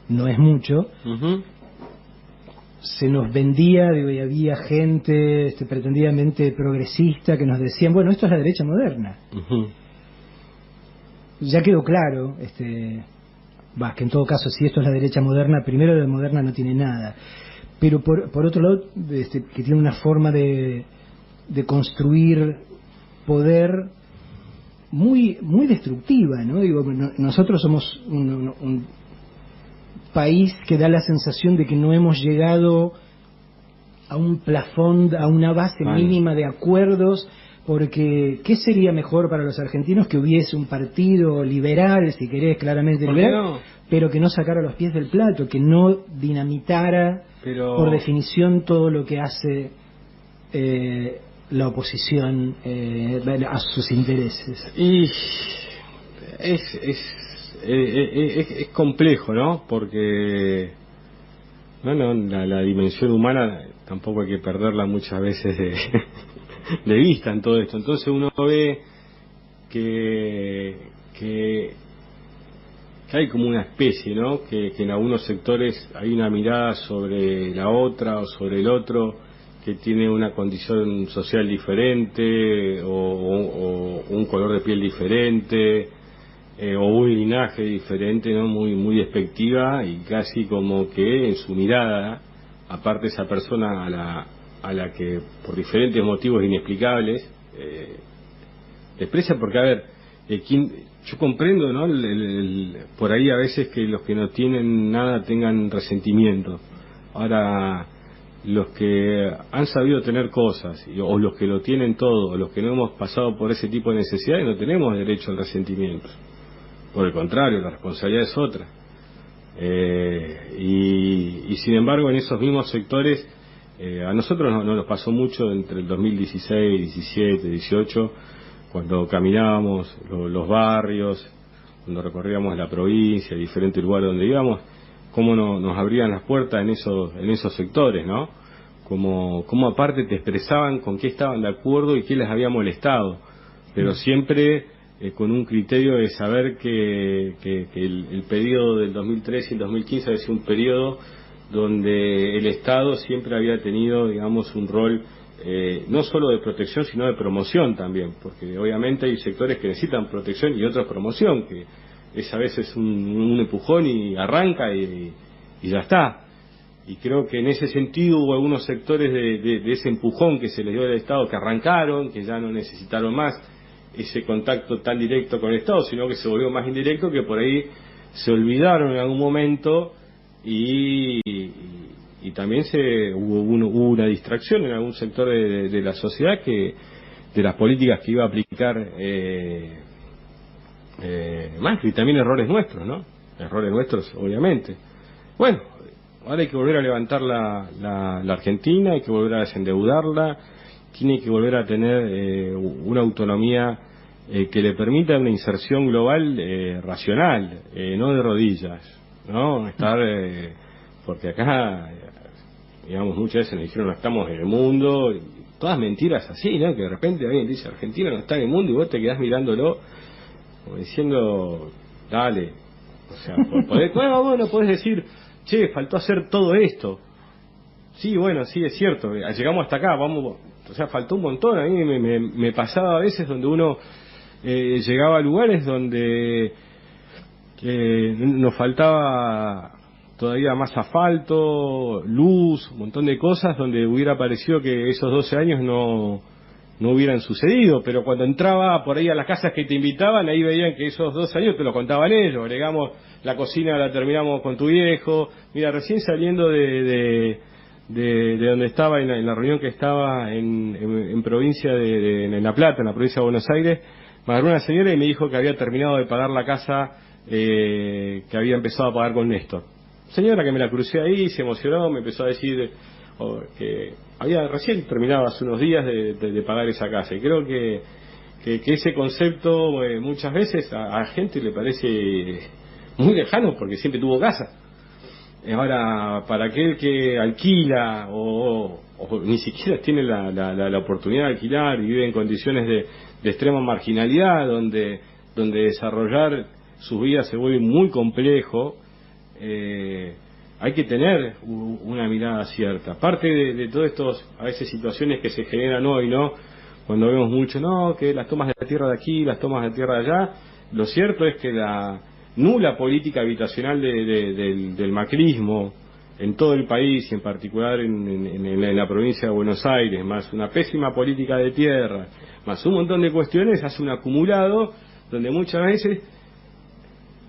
no es mucho, se nos vendía, y había gente pretendidamente progresista que nos decían, bueno, esto es la derecha moderna. Ya quedó claro, que en todo caso, si esto es la derecha moderna, primero la moderna no tiene nada. Pero por otro lado, que tiene una forma de construir poder muy muy destructiva, ¿no? Nosotros somos un país que da la sensación de que no hemos llegado a un plafón, a una base mínima de acuerdos, porque ¿qué sería mejor para los argentinos? Que hubiese un partido liberal, si querés, claramente liberal, pero que no sacara los pies del plato, que no dinamitara por definición todo lo que hace la oposición a sus intereses. Y es complejo, ¿no? Porque la dimensión humana tampoco hay que perderla muchas veces de vista en todo esto. Entonces uno ve que hay como una especie, ¿no? Que en algunos sectores hay una mirada sobre la otra o sobre el otro que tiene una condición social diferente o un color de piel diferente o un linaje diferente, ¿no? Muy despectiva, y casi como que en su mirada, aparte esa persona a la que por diferentes motivos inexplicables expresa, porque a ver, yo comprendo, ¿no? Por ahí a veces que los que no tienen nada tengan resentimiento. Ahora, los que han sabido tener cosas, o los que lo tienen todo, o los que no hemos pasado por ese tipo de necesidades, no tenemos derecho al resentimiento. Por el contrario, la responsabilidad es otra. Y sin embargo, en esos mismos sectores, a nosotros no nos pasó mucho entre el 2016, 17, 18, cuando caminábamos los barrios, cuando recorríamos la provincia, diferentes lugares donde íbamos, cómo nos abrían las puertas en esos sectores, ¿no? Como aparte te expresaban con qué estaban de acuerdo y qué les había molestado, pero siempre con un criterio de saber que el periodo del 2013 y el 2015 había sido un periodo donde el Estado siempre había tenido, digamos, un rol no solo de protección, sino de promoción también, porque obviamente hay sectores que necesitan protección y otros promoción, que es a veces un empujón y arranca y ya está. Y creo que en ese sentido hubo algunos sectores de ese empujón que se les dio al Estado que arrancaron, que ya no necesitaron más ese contacto tan directo con el Estado, sino que se volvió más indirecto, que por ahí se olvidaron en algún momento y también hubo una distracción en algún sector de la sociedad de las políticas que iba a aplicar Macri, y también errores nuestros, ¿no? Errores nuestros, obviamente. Bueno, ahora hay que volver a levantar la Argentina, hay que volver a desendeudarla, tiene que volver a tener una autonomía que le permita una inserción global racional, no de rodillas, ¿no? Porque acá, digamos, muchas veces nos dijeron no estamos en el mundo, y todas mentiras así, ¿no? Que de repente alguien dice Argentina no está en el mundo y vos te quedás mirándolo como diciendo, dale, o sea, podés decir, che, faltó hacer todo esto. Sí, bueno, sí, es cierto, llegamos hasta acá, o sea, faltó un montón. A mí me pasaba a veces donde uno llegaba a lugares donde nos faltaba todavía más asfalto, luz, un montón de cosas donde hubiera parecido que esos 12 años no hubieran sucedido, pero cuando entraba por ahí a las casas que te invitaban, ahí veían que esos 2 años te lo contaban ellos. Agregamos, la cocina la terminamos con tu viejo. Mira, recién saliendo de donde estaba, en la reunión que estaba en provincia en La Plata, en la provincia de Buenos Aires, me agarró una señora y me dijo que había terminado de pagar la casa que había empezado a pagar con Néstor. Señora que me la crucé ahí, se emocionó, me empezó a decir que había recién terminado hace unos días de pagar esa casa. Y creo que ese concepto muchas veces a gente le parece muy lejano porque siempre tuvo casa. Ahora, para aquel que alquila o ni siquiera tiene la oportunidad de alquilar y vive en condiciones de extrema marginalidad, donde desarrollar sus vidas se vuelve muy complejo, hay que tener una mirada cierta. Aparte de todas estas, a veces, situaciones que se generan hoy, ¿no? Cuando vemos mucho, no, que las tomas de la tierra de aquí, las tomas de tierra de allá, lo cierto es que la nula política habitacional del macrismo en todo el país y en particular en la provincia de Buenos Aires, más una pésima política de tierra, más un montón de cuestiones, hace un acumulado donde muchas veces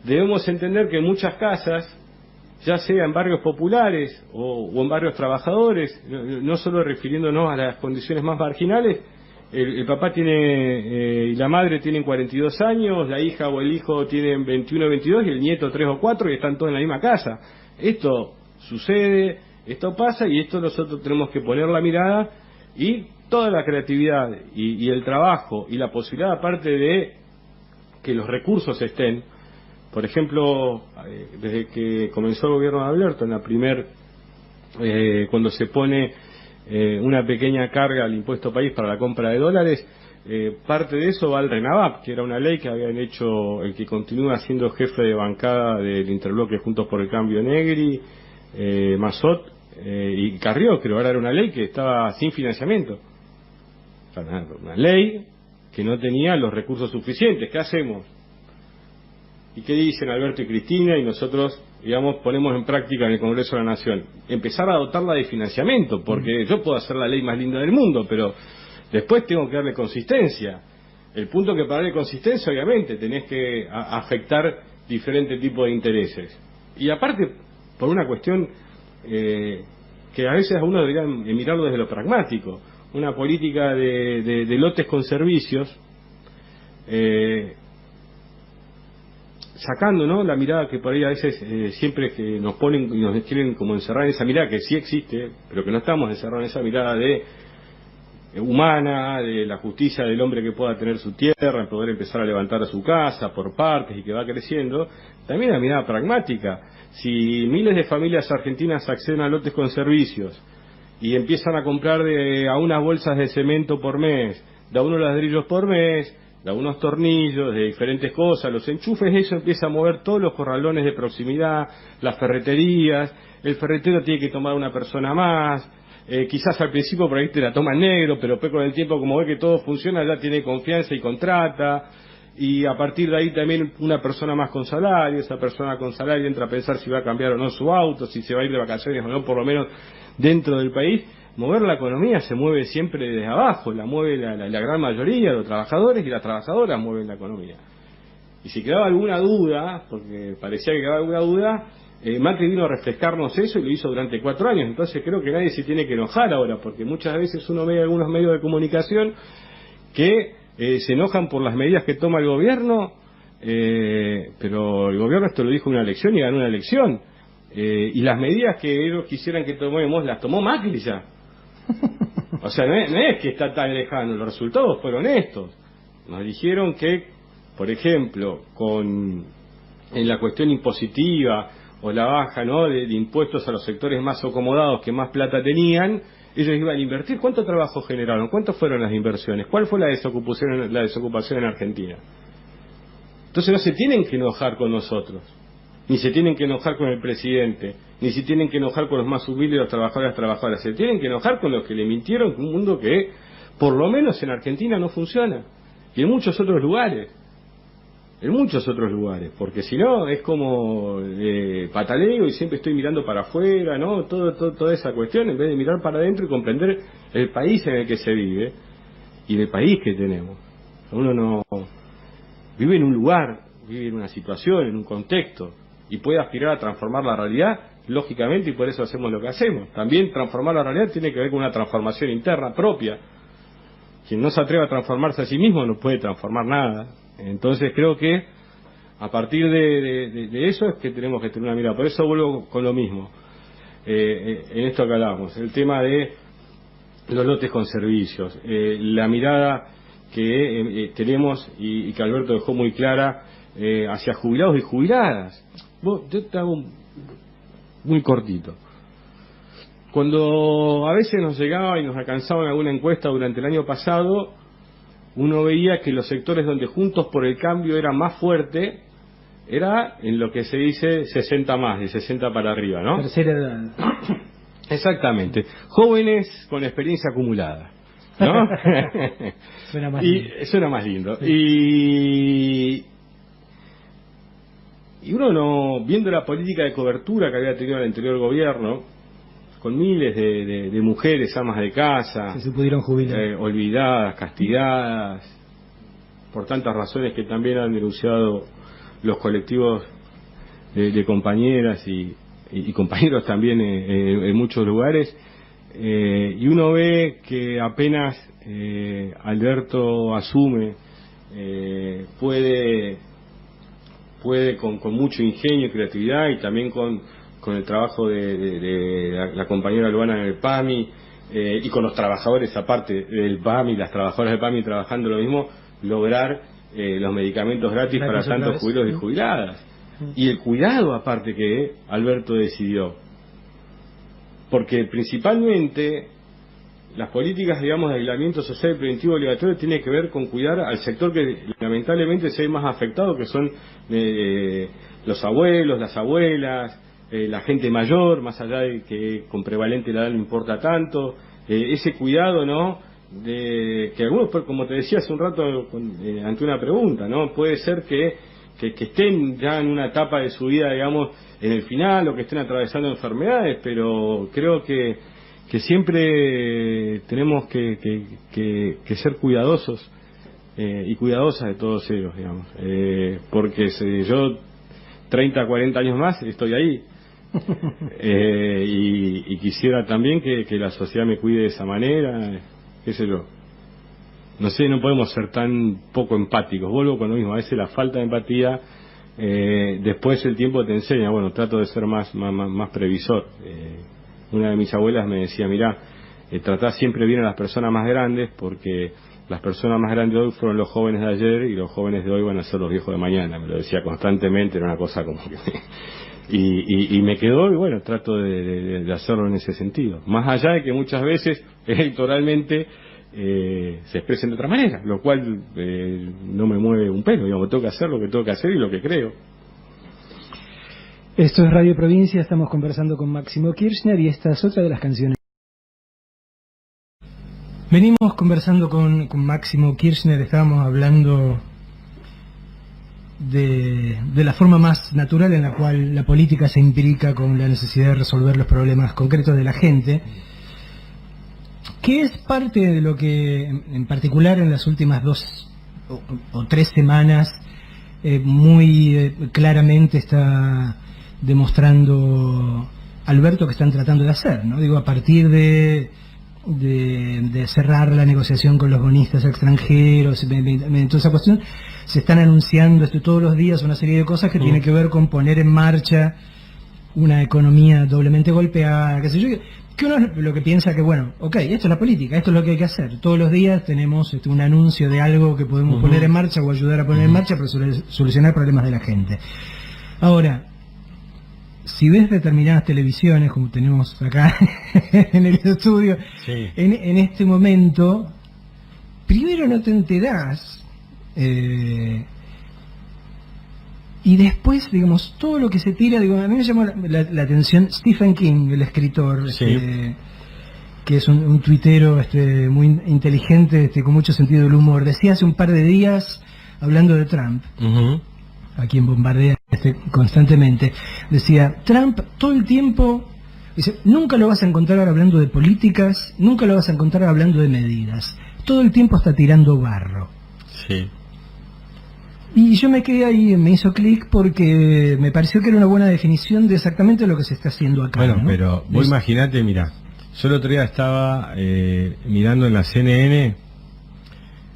debemos entender que muchas casas, ya sea en barrios populares o en barrios trabajadores, no solo refiriéndonos a las condiciones más marginales, el papá tiene y la madre tienen 42 años, la hija o el hijo tienen 21 o 22 y el nieto 3 o 4 y están todos en la misma casa. Esto sucede, esto pasa y esto nosotros tenemos que poner la mirada y toda la creatividad y el trabajo y la posibilidad, aparte de que los recursos estén. Por ejemplo, desde que comenzó el gobierno de Alberto, cuando se pone una pequeña carga al impuesto país para la compra de dólares, parte de eso va al RENAVAP, que era una ley que habían hecho el que continúa siendo jefe de bancada del interbloque Juntos por el Cambio, Negri, Mazot y Carrió, creo. Ahora era una ley que estaba sin financiamiento, o sea, una ley que no tenía los recursos suficientes. ¿Qué hacemos? ¿Y qué dicen Alberto y Cristina? Y nosotros, digamos, ponemos en práctica en el Congreso de la Nación. Empezar a dotarla de financiamiento, porque yo puedo hacer la ley más linda del mundo, pero después tengo que darle consistencia. El punto que para darle consistencia, obviamente, tenés que afectar diferentes tipos de intereses. Y aparte, por una cuestión que a veces a uno debería mirarlo desde lo pragmático. Una política de lotes con servicios, sacando, ¿no?, la mirada que por ahí a veces siempre que nos ponen y nos quieren como encerrar en esa mirada que sí existe, pero que no estamos encerrados en esa mirada humana, de la justicia del hombre que pueda tener su tierra, poder empezar a levantar a su casa por partes y que va creciendo. También la mirada pragmática. Si miles de familias argentinas acceden a lotes con servicios y empiezan a comprar a unas bolsas de cemento por mes, de a unos ladrillos por mes, de unos tornillos, de diferentes cosas, los enchufes, eso empieza a mover todos los corralones de proximidad, las ferreterías, el ferretero tiene que tomar una persona más, quizás al principio por ahí te la toma en negro, pero después con el tiempo, como ve que todo funciona, ya tiene confianza y contrata, y a partir de ahí también una persona más con salario, esa persona con salario entra a pensar si va a cambiar o no su auto, si se va a ir de vacaciones o no, por lo menos dentro del país. Mover la economía se mueve siempre desde abajo, la mueve la gran mayoría de los trabajadores y las trabajadoras mueven la economía. Y si quedaba alguna duda, porque parecía que quedaba alguna duda, Macri vino a refrescarnos eso y lo hizo durante 4 años. Entonces creo que nadie se tiene que enojar ahora, porque muchas veces uno ve algunos medios de comunicación que se enojan por las medidas que toma el gobierno, pero el gobierno, esto lo dijo en una elección y ganó una elección. Y las medidas que ellos quisieran que tomemos las tomó Macri ya. O sea, no es que está tan lejano, los resultados fueron estos. Nos dijeron que, por ejemplo, en la cuestión impositiva o la baja, ¿no?, de impuestos a los sectores más acomodados que más plata tenían, ellos iban a invertir. ¿Cuánto trabajo generaron? ¿Cuántas fueron las inversiones? ¿Cuál fue la desocupación en Argentina? Entonces no se tienen que enojar con nosotros, ni se tienen que enojar con el presidente, ni se tienen que enojar con los más humildes, los trabajadores y las trabajadoras. Se tienen que enojar con los que le mintieron, un mundo que, por lo menos en Argentina, no funciona. Y en muchos otros lugares. Porque si no, es como pataleo y siempre estoy mirando para afuera, ¿no? Toda esa cuestión, en vez de mirar para adentro y comprender el país en el que se vive y el país que tenemos. Uno no vive en un lugar, vive en una situación, en un contexto, y puede aspirar a transformar la realidad, lógicamente, y por eso hacemos lo que hacemos. También transformar la realidad tiene que ver con una transformación interna propia. quien no se atreve a transformarse a sí mismo no puede transformar nada. Entonces creo que a partir de eso es que tenemos que tener una mirada. Por eso vuelvo con lo mismo, en esto que hablamos, el tema de los lotes con servicios, la mirada que tenemos y que Alberto dejó muy clara hacia jubilados y jubiladas. Yo te hago muy cortito. Cuando a veces nos llegaba y nos alcanzaba en alguna encuesta durante el año pasado, uno veía que los sectores donde Juntos por el Cambio era más fuerte era en lo que se dice 60 más, de 60 para arriba, ¿no? Tercera edad. Exactamente. Jóvenes con experiencia acumulada, ¿no? Suena más lindo. Suena más lindo. Sí. Y uno no, viendo la política de cobertura que había tenido el anterior gobierno, con miles de mujeres amas de casa, que se pudieron jubilar, olvidadas, castigadas, por tantas razones que también han denunciado los colectivos de compañeras y compañeros también en muchos lugares, y uno ve que apenas Alberto asume, puede con mucho ingenio y creatividad, y también con el trabajo de la compañera Luana en el PAMI, y con los trabajadores aparte del PAMI, las trabajadoras del PAMI trabajando lo mismo, lograr los medicamentos gratis para tantos jubilados y jubiladas. Y el cuidado aparte que Alberto decidió. Porque principalmente las políticas, digamos, de aislamiento social y preventivo obligatorio tiene que ver con cuidar al sector que lamentablemente se ve más afectado, que son los abuelos, las abuelas, la gente mayor, más allá de que con prevalente la edad no importa tanto, ese cuidado, ¿no?, de que algunos, como te decía hace un rato ante una pregunta, ¿no?, puede ser que estén ya en una etapa de su vida, digamos, en el final, o que estén atravesando enfermedades, pero creo que siempre tenemos que ser cuidadosos y cuidadosas de todos ellos, digamos, porque yo 30, 40 años más estoy ahí, y quisiera también que la sociedad me cuide de esa manera, qué sé yo. No sé, no podemos ser tan poco empáticos. Vuelvo con lo mismo, a veces la falta de empatía, después el tiempo te enseña. Bueno, trato de ser más previsor. Una de mis abuelas me decía, mirá, tratá siempre bien a las personas más grandes, porque las personas más grandes de hoy fueron los jóvenes de ayer, y los jóvenes de hoy van a ser los viejos de mañana. Me lo decía constantemente, era una cosa como que y me quedó, y bueno, trato de hacerlo en ese sentido. Más allá de que muchas veces electoralmente se expresen de otra manera, lo cual no me mueve un pelo, digamos, tengo que hacer lo que tengo que hacer y lo que creo. Esto es Radio Provincia, estamos conversando con Máximo Kirchner y esta es otra de las canciones. Venimos conversando con Máximo Kirchner, estábamos hablando de la forma más natural en la cual la política se implica con la necesidad de resolver los problemas concretos de la gente, que es parte de lo que en particular en las últimas 2 o 3 semanas muy claramente está demostrando Alberto que están tratando de hacer, ¿no? Digo, a partir de cerrar la negociación con los bonistas extranjeros, toda esa cuestión, se están anunciando todos los días una serie de cosas que tienen que ver con poner en marcha una economía doblemente golpeada, qué sé yo, que uno lo que piensa que, bueno, ok, esto es la política, esto es lo que hay que hacer. Todos los días tenemos un anuncio de algo que podemos poner en marcha o ayudar a poner en marcha para solucionar problemas de la gente. Ahora, si ves determinadas televisiones, como tenemos acá en el estudio, sí, en este momento, primero no te enterás, y después, digamos, todo lo que se tira, digo, a mí me llamó la atención Stephen King, el escritor, sí, que es un tuitero muy inteligente, con mucho sentido del humor. Decía hace un par de días, hablando de Trump, a quien bombardea constantemente, decía, Trump todo el tiempo, dice, nunca lo vas a encontrar hablando de políticas, nunca lo vas a encontrar hablando de medidas, todo el tiempo está tirando barro. Sí. Y yo me quedé ahí, me hizo clic porque me pareció que era una buena definición de exactamente lo que se está haciendo acá. Bueno, ¿no? pero vos imaginate, mira, yo el otro día estaba mirando en la CNN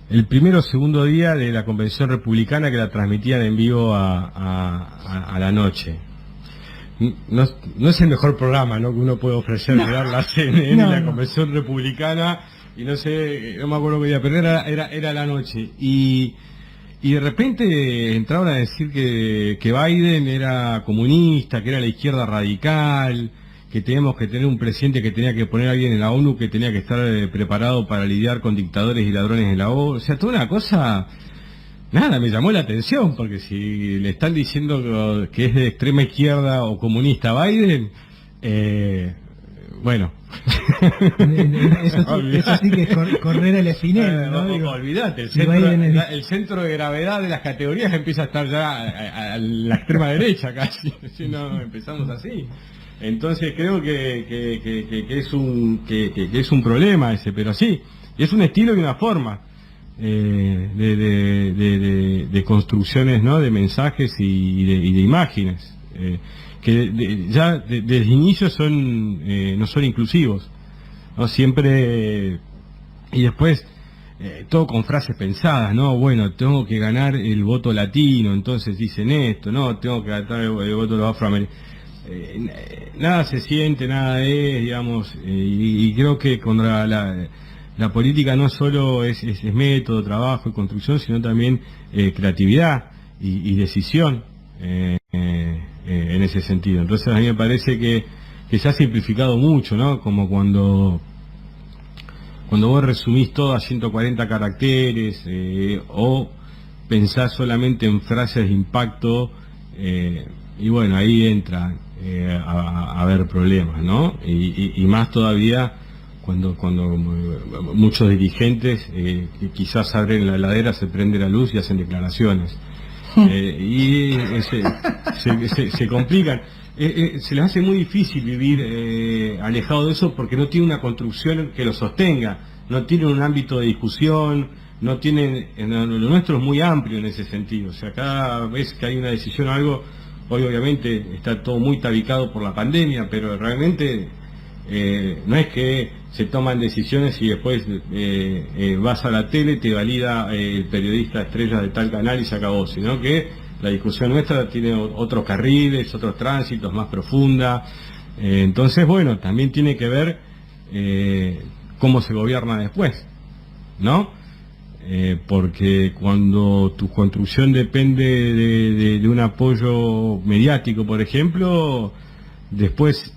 el primero o segundo día de la convención republicana, que la transmitían en vivo a la noche. No es el mejor programa, ¿no?, que uno puede ofrecer, dar la CNN en la convención republicana, y no sé, no me acuerdo qué día, pero era la noche. Y de repente entraron a decir que Biden era comunista, que era la izquierda radical, que teníamos que tener un presidente que tenía que poner a alguien en la ONU, que tenía que estar preparado para lidiar con dictadores y ladrones en la ONU. O sea, toda una cosa. Nada, me llamó la atención, porque si le están diciendo que es de extrema izquierda o comunista Biden, bueno. Eso sí que es correr al espinel, ¿no? Olvídate, el centro de gravedad de las categorías empieza a estar ya a la extrema derecha casi, si no empezamos así. Entonces creo que es un problema ese, pero sí, es un estilo y una forma de construcciones, ¿no?, de mensajes y de imágenes, que ya desde el inicio no son inclusivos, ¿no? Siempre, y después todo con frases pensadas, ¿no? Bueno, tengo que ganar el voto latino, entonces dicen esto, no, tengo que ganar el voto de los afroamericanos. Nada se siente, nada es, digamos, y creo que con la política no solo es método, trabajo y construcción, sino también creatividad y decisión en ese sentido. Entonces a mí me parece que se ha simplificado mucho, ¿no? Como cuando vos resumís todo a 140 caracteres o pensás solamente en frases de impacto, y bueno, ahí entra a haber problemas, ¿no? Y más todavía cuando muchos dirigentes que quizás abren la heladera, se prende la luz y hacen declaraciones. Y se complican. Se les hace muy difícil vivir alejado de eso, porque no tiene una construcción que lo sostenga, no tiene un ámbito de discusión, no tienen, lo nuestro es muy amplio en ese sentido. O sea, cada vez que hay una decisión o algo, hoy obviamente está todo muy tabicado por la pandemia, pero realmente no es que se toman decisiones y después vas a la tele, te valida el periodista estrella de tal canal y se acabó, sino que la discusión nuestra tiene otros carriles, otros tránsitos, más profunda. Entonces, bueno, también tiene que ver cómo se gobierna después, ¿no? Porque cuando tu construcción depende de un apoyo mediático, por ejemplo, después,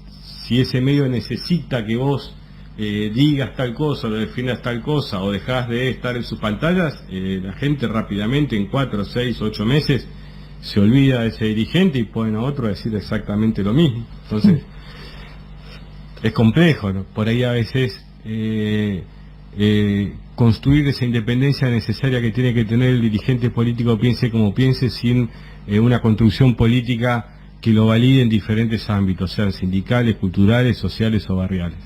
si ese medio necesita que vos digas tal cosa, o defiendas tal cosa, o dejás de estar en sus pantallas, la gente rápidamente, en 4, 6, 8 meses, se olvida de ese dirigente y ponen a otro a decir exactamente lo mismo. Entonces, es complejo, ¿no? Por ahí a veces construir esa independencia necesaria que tiene que tener el dirigente político, piense como piense, sin una construcción política que lo valide en diferentes ámbitos, sean sindicales, culturales, sociales o barriales.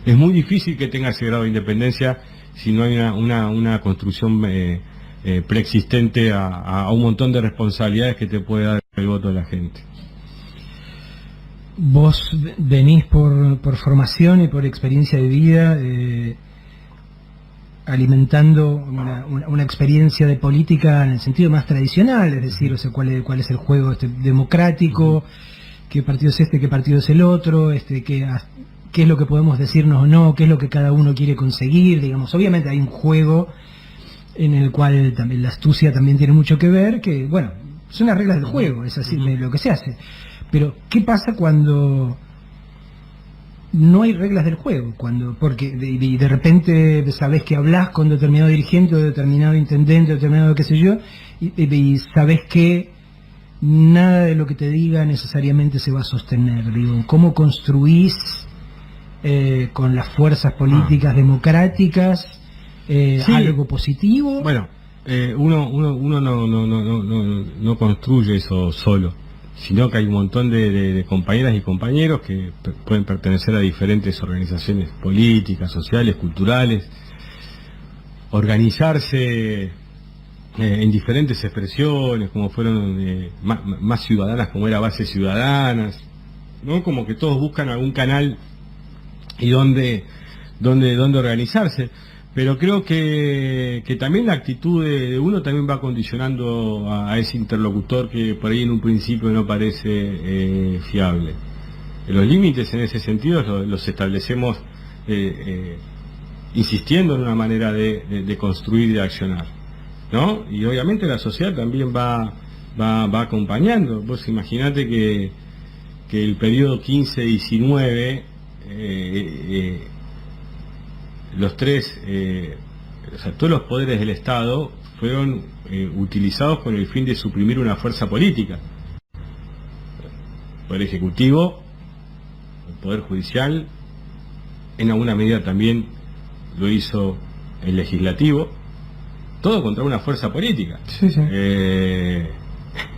Es muy difícil que tenga ese grado de independencia si no hay una construcción preexistente a un montón de responsabilidades que te puede dar el voto de la gente. Vos venís por formación y por experiencia de vida alimentando una experiencia de política en el sentido más tradicional, es decir, o sea, cuál es el juego democrático, qué partido es este, qué partido es el otro, qué es lo que podemos decirnos o no, qué es lo que cada uno quiere conseguir, digamos. Obviamente hay un juego en el cual también la astucia también tiene mucho que ver, que bueno, son las reglas del juego, es así lo que se hace. Pero ¿qué pasa cuando no hay reglas del juego? Porque de repente sabés que hablás con determinado dirigente o determinado intendente o determinado qué sé yo, y sabés que nada de lo que te diga necesariamente se va a sostener. Digo, ¿cómo construís con las fuerzas políticas democráticas sí, algo positivo? Bueno, uno no construye eso solo, sino que hay un montón de compañeras y compañeros que pueden pertenecer a diferentes organizaciones políticas, sociales, culturales, organizarse en diferentes expresiones, como fueron más ciudadanas, como era Bases Ciudadanas, ¿no? Como que todos buscan algún canal y donde organizarse. pero creo que también la actitud de uno también va condicionando a ese interlocutor que por ahí en un principio no parece fiable. Los límites en ese sentido los establecemos insistiendo en una manera de construir y de accionar, ¿no? Y obviamente la sociedad también va acompañando. Vos imaginate que el periodo 15-19, los tres, o sea, todos los poderes del Estado fueron utilizados con el fin de suprimir una fuerza política. El Poder Ejecutivo, el Poder Judicial, en alguna medida también lo hizo el Legislativo, todo contra una fuerza política. Sí, sí.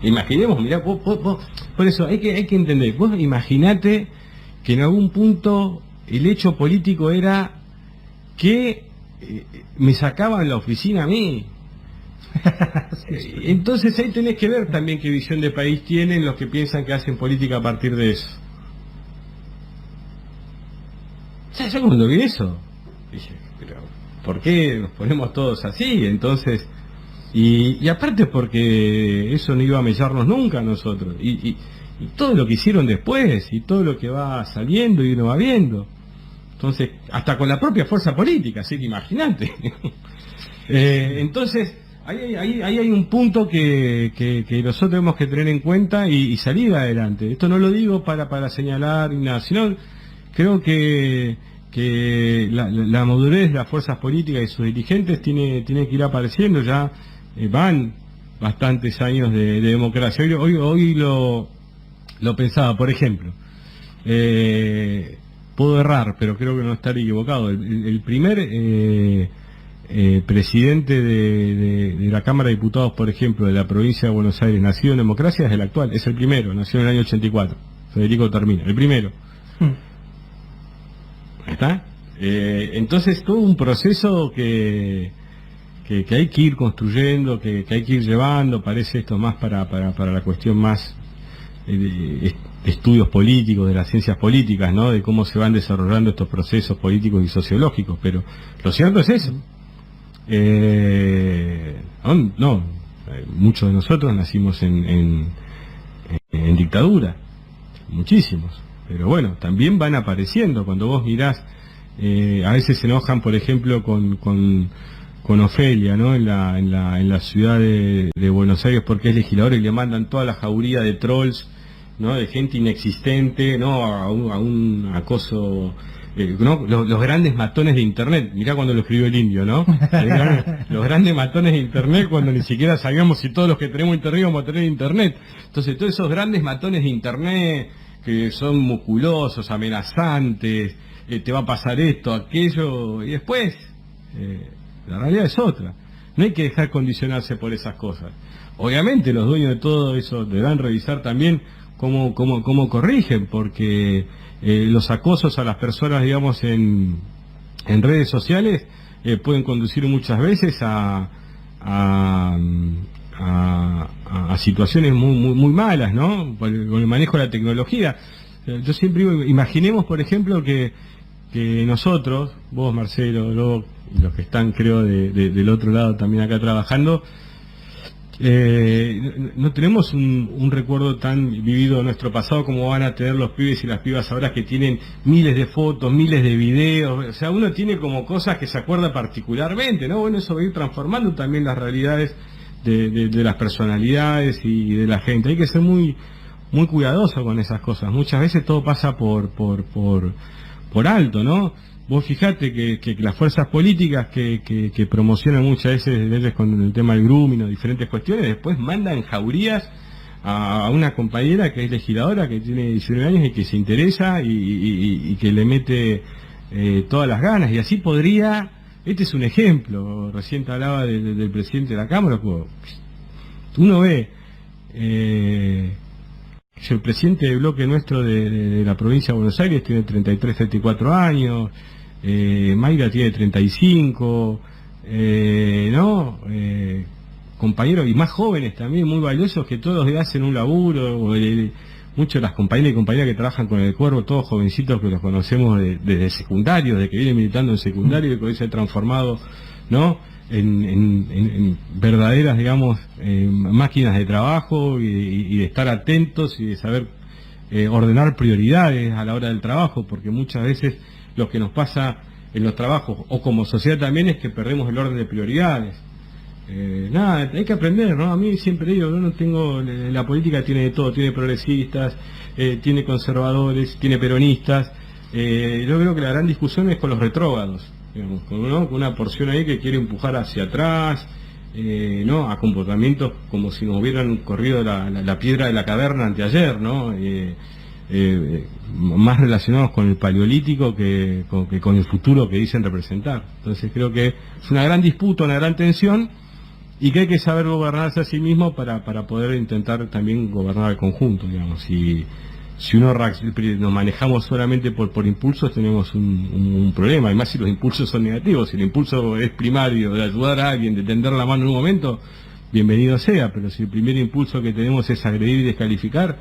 Imaginemos, mirá, vos, por eso hay que entender, vos imaginate que en algún punto el hecho político era que me sacaban la oficina a mí. Entonces ahí tenés que ver también qué visión de país tienen los que piensan que hacen política a partir de eso. O sea, yo cuando vi eso dije, pero ¿por qué nos ponemos todos así? Entonces, y aparte porque eso no iba a mellarnos nunca a nosotros, y todo lo que hicieron después, y todo lo que va saliendo y uno va viendo. Entonces, hasta con la propia fuerza política, así que imagínate. Entonces, ahí hay un punto que nosotros tenemos que tener en cuenta y salir adelante. Esto no lo digo para señalar ni nada, sino creo que la madurez de las fuerzas políticas y sus dirigentes tiene que ir apareciendo. Ya van bastantes años de democracia. Hoy lo pensaba, por ejemplo, puedo errar, pero creo que no estar equivocado. El primer presidente de la Cámara de Diputados, por ejemplo, de la provincia de Buenos Aires, nacido en democracia, es el actual, es el primero, nació en el año 84, Federico Termina, el primero. ¿Está? Entonces todo un proceso que hay que ir construyendo, que hay que ir llevando. Parece esto más para la cuestión más de estudios políticos, de las ciencias políticas, ¿no? De cómo se van desarrollando estos procesos políticos y sociológicos, pero lo cierto es eso. Muchos de nosotros nacimos en dictadura, muchísimos. Pero bueno, también van apareciendo. Cuando vos mirás, a veces se enojan, por ejemplo, con Ofelia, ¿no? En la ciudad de Buenos Aires, porque es legisladora y le mandan toda la jauría de trolls, ¿no? De gente inexistente, ¿no? A un acoso, ¿no? Los grandes matones de internet. Mirá cuando lo escribió el indio, ¿no? Los grandes matones de internet, cuando ni siquiera sabíamos si todos los que tenemos internet íbamos a tener internet. Entonces todos esos grandes matones de internet que son musculosos, amenazantes, te va a pasar esto, aquello, y después la realidad es otra. No hay que dejar condicionarse por esas cosas. Obviamente los dueños de todo eso deberán revisar también cómo corrigen, porque los acosos a las personas, digamos, en redes sociales pueden conducir muchas veces a situaciones muy malas, ¿no? Con el manejo de la tecnología. Yo siempre digo, imaginemos, por ejemplo, que nosotros, vos, Marcelo, luego los que están, creo, del otro lado también acá trabajando, no tenemos un recuerdo tan vivido de nuestro pasado como van a tener los pibes y las pibas ahora, que tienen miles de fotos, miles de videos. O sea, uno tiene como cosas que se acuerda particularmente, ¿no? Bueno, eso va a ir transformando también las realidades de las personalidades y de la gente. Hay que ser muy cuidadoso con esas cosas. Muchas veces todo pasa por alto, ¿no? Vos fijate que las fuerzas políticas que promocionan muchas veces con el tema del grooming o diferentes cuestiones, después mandan jaurías a una compañera que es legisladora, que tiene 19 años y que se interesa y que le mete todas las ganas. Y así podría... Este es un ejemplo. Recién te hablaba del presidente de la Cámara. Uno ve... el presidente del bloque nuestro de la provincia de Buenos Aires tiene 33, 34 años, Mayra tiene 35, ¿no? Compañeros y más jóvenes también, muy valiosos, que todos hacen un laburo, muchos de las compañeras y compañeras que trabajan con el Cuervo, todos jovencitos que los conocemos desde secundario, desde que vienen militando en secundario y que hoy se ha transformado, ¿no?, en verdaderas, digamos, máquinas de trabajo y de estar atentos y de saber ordenar prioridades a la hora del trabajo, porque muchas veces lo que nos pasa en los trabajos o como sociedad también es que perdemos el orden de prioridades. Nada, hay que aprender, ¿no? A mí siempre digo, yo no tengo, la política tiene de todo, tiene progresistas, tiene conservadores, tiene peronistas. Yo creo que la gran discusión es con los retrógrados, digamos, con una porción ahí que quiere empujar hacia atrás, ¿no?, a comportamientos como si nos hubieran corrido la piedra de la caverna anteayer, ¿no? Más relacionados con el paleolítico que con el futuro que dicen representar. Entonces creo que es una gran disputa, una gran tensión, y que hay que saber gobernarse a sí mismo para poder intentar también gobernar al conjunto, digamos. Si nos manejamos solamente por impulsos, tenemos un problema, además si los impulsos son negativos. Si el impulso es primario de ayudar a alguien, de tender la mano en un momento, bienvenido sea, pero si el primer impulso que tenemos es agredir y descalificar,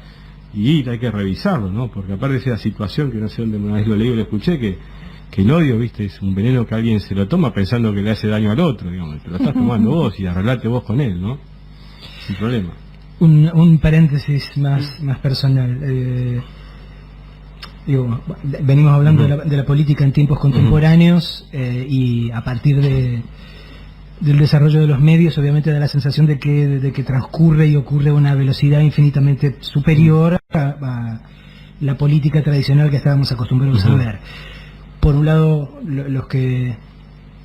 y hay que revisarlo, ¿no? Porque aparte de esa situación, que no sé dónde una vez lo leí o lo escuché, que el odio, viste, es un veneno que alguien se lo toma pensando que le hace daño al otro, digamos, te lo estás tomando vos y arreglate vos con él, ¿no? Sin problema. Un paréntesis más personal. Venimos hablando de la política en tiempos contemporáneos, y a partir del desarrollo de los medios, obviamente da la sensación de que transcurre y ocurre a una velocidad infinitamente superior a la política tradicional que estábamos acostumbrados a ver. Por un lado, lo que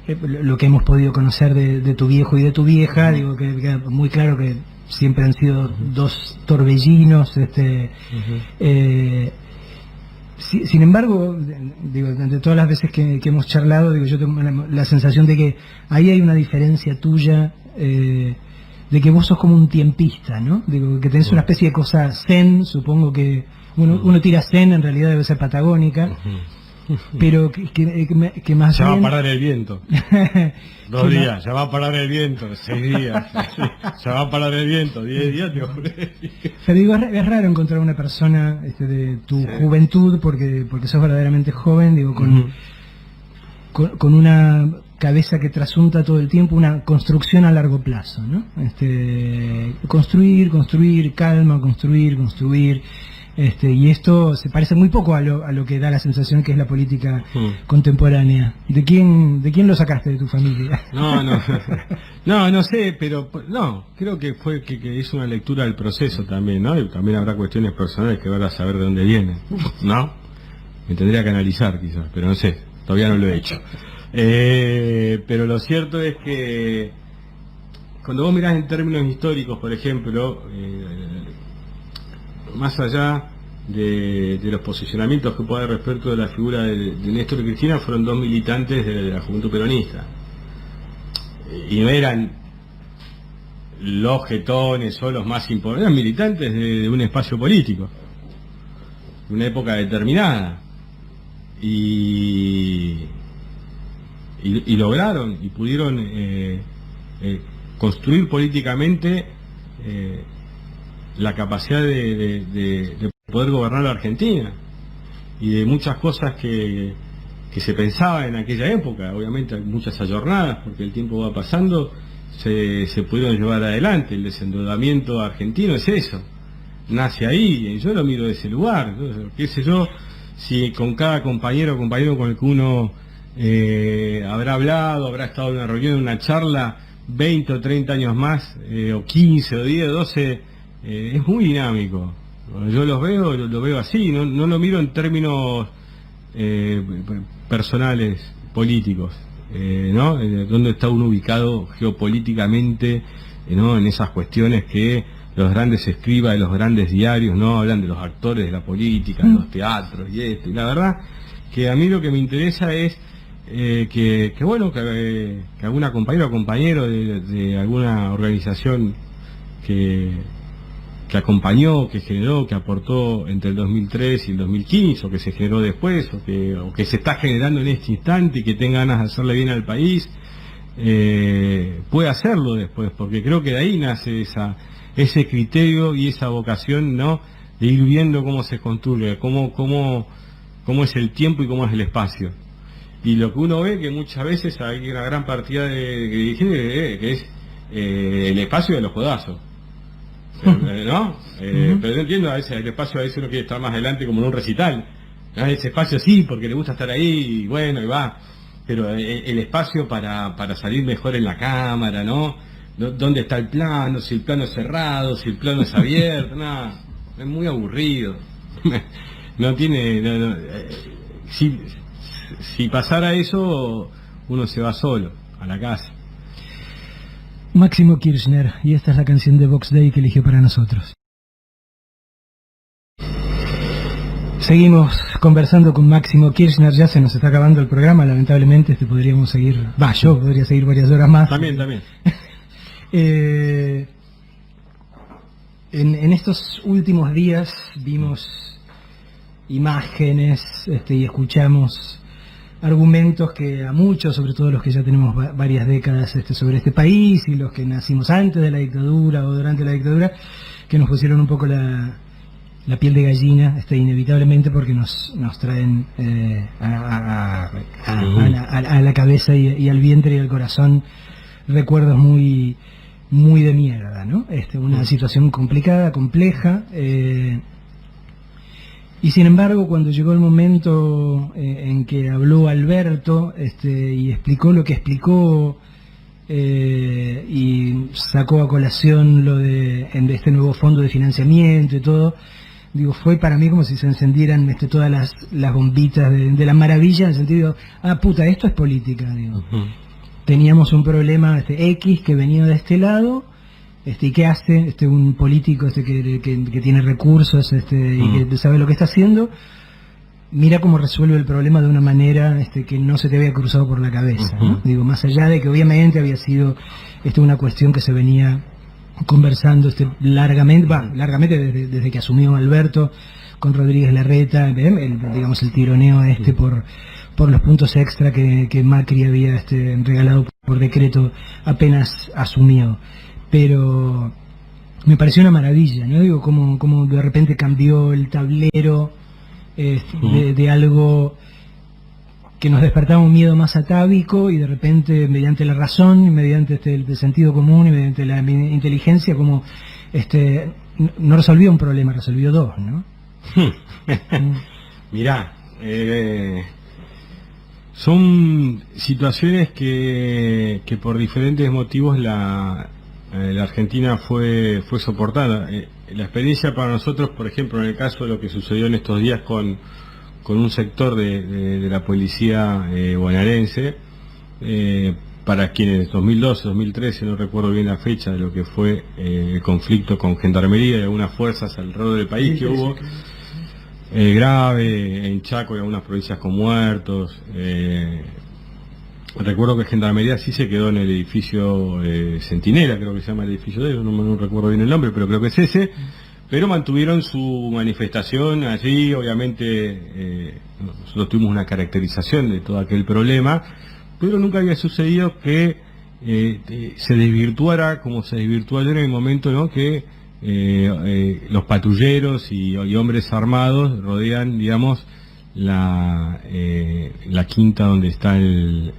hemos podido conocer de tu viejo y de tu vieja, digo que queda muy claro que siempre han sido dos torbellinos, sin embargo, digo, de todas las veces que hemos charlado, digo, yo tengo la sensación de que ahí hay una diferencia tuya, de que vos sos como un tiempista, ¿no? Digo, que tenés una especie de cosa zen, supongo que uno tira zen, en realidad debe ser patagónica, pero que más ya bien... va a parar el viento. 2 días, ya va a parar el viento. 6 días, ya va a parar el viento. 10 días, te juré. Pero digo, es raro encontrar una persona de tu juventud, porque sos verdaderamente joven, digo, con una cabeza que trasunta todo el tiempo una construcción a largo plazo, ¿no? Construir, calma, construir. Y esto se parece muy poco a lo que da la sensación que es la política contemporánea. ¿De quién lo sacaste de tu familia? No sé, pero no, creo que fue que es una lectura del proceso también, ¿no? Y también habrá cuestiones personales que van a saber de dónde vienen, ¿no? Me tendría que analizar quizás, pero no sé, todavía no lo he hecho. Pero lo cierto es que cuando vos mirás en términos históricos, por ejemplo, más allá de los posicionamientos que puede haber respecto de la figura de Néstor y Cristina, fueron 2 militantes de la juventud peronista. Y no eran los jetones o los más importantes, eran militantes de un espacio político, de una época determinada. Y lograron y pudieron construir políticamente la capacidad de poder gobernar la Argentina, y de muchas cosas que se pensaba en aquella época. Obviamente hay muchas ayornadas porque el tiempo va pasando, se pudieron llevar adelante. El desendeudamiento argentino es eso, nace ahí, y yo lo miro de ese lugar. Entonces, qué sé yo, si con cada compañero o compañero con el que uno habrá hablado, habrá estado en una reunión, en una charla, 20 o 30 años más, o 15 o 10 o 12, es muy dinámico. Yo lo veo así, no lo miro en términos personales, políticos, ¿no? ¿Dónde está uno ubicado geopolíticamente, ¿no? En esas cuestiones que los grandes escribas de los grandes diarios, ¿no? Hablan de los actores de la política, de los teatros y esto. Y la verdad que a mí lo que me interesa es que alguna compañera o compañero de alguna organización que acompañó, que generó, que aportó entre el 2003 y el 2015, o que se generó después, o que se está generando en este instante y que tenga ganas de hacerle bien al país, puede hacerlo después, porque creo que de ahí nace ese criterio y esa vocación, ¿no?, de ir viendo cómo se construye, cómo es el tiempo y cómo es el espacio. Y lo que uno ve que muchas veces hay una gran partida de dirigentes que es el espacio de los codazos. ¿No? Pero yo entiendo, a veces el espacio, a veces uno quiere estar más adelante como en un recital. ¿No? Ese espacio sí, porque le gusta estar ahí, y bueno, y va. Pero el espacio para salir mejor en la cámara, ¿no? ¿Dónde está el plano? Si el plano es cerrado, si el plano es abierto, nada. Es muy aburrido. No tiene... si pasara eso, uno se va solo a la casa. Máximo Kirchner, y esta es la canción de Vox Day que eligió para nosotros. Seguimos conversando con Máximo Kirchner, ya se nos está acabando el programa, lamentablemente podríamos seguir, yo podría seguir varias horas más. También. En estos últimos días vimos imágenes y escuchamos argumentos que a muchos, sobre todo los que ya tenemos varias décadas sobre este país y los que nacimos antes de la dictadura o durante la dictadura, que nos pusieron un poco la piel de gallina, inevitablemente, porque nos traen a la cabeza y al vientre y al corazón recuerdos muy de mierda, ¿no? Una situación complicada, compleja. Y sin embargo, cuando llegó el momento en que habló Alberto y explicó lo que explicó y sacó a colación lo de este nuevo fondo de financiamiento y todo, digo, fue para mí como si se encendieran todas las bombitas de la maravilla, en el sentido, esto es política, digo. Teníamos un problema X que venía de este lado. ¿Y qué hace un político que tiene recursos y que sabe lo que está haciendo? Mira cómo resuelve el problema de una manera que no se te había cruzado por la cabeza, ¿no? Digo, más allá de que obviamente había sido una cuestión que se venía conversando largamente desde que asumió Alberto con Rodríguez Larreta, digamos el tironeo por los puntos extra que Macri había regalado por decreto apenas asumió. Pero me pareció una maravilla, ¿no? Digo, como de repente cambió el tablero de algo que nos despertaba un miedo más atávico, y de repente, mediante la razón, y mediante el sentido común, y mediante la inteligencia, como no resolvió un problema, resolvió dos, ¿no? Mirá, son situaciones que por diferentes motivos la Argentina fue soportada. La experiencia para nosotros, por ejemplo, en el caso de lo que sucedió en estos días con un sector de la policía bonaerense, para quienes 2012, 2013, no recuerdo bien la fecha de lo que fue el conflicto con Gendarmería y algunas fuerzas alrededor del país, que hubo grave en Chaco y algunas provincias con muertos. Recuerdo que Gendarmería sí se quedó en el edificio Centinela, creo que se llama el edificio de ellos, no recuerdo bien el nombre, pero creo que es ese. Pero mantuvieron su manifestación allí. Obviamente nosotros tuvimos una caracterización de todo aquel problema, pero nunca había sucedido que se desvirtuara como se desvirtuó ayer, en el momento, ¿no?, que los patrulleros y hombres armados rodean, digamos, la quinta donde está el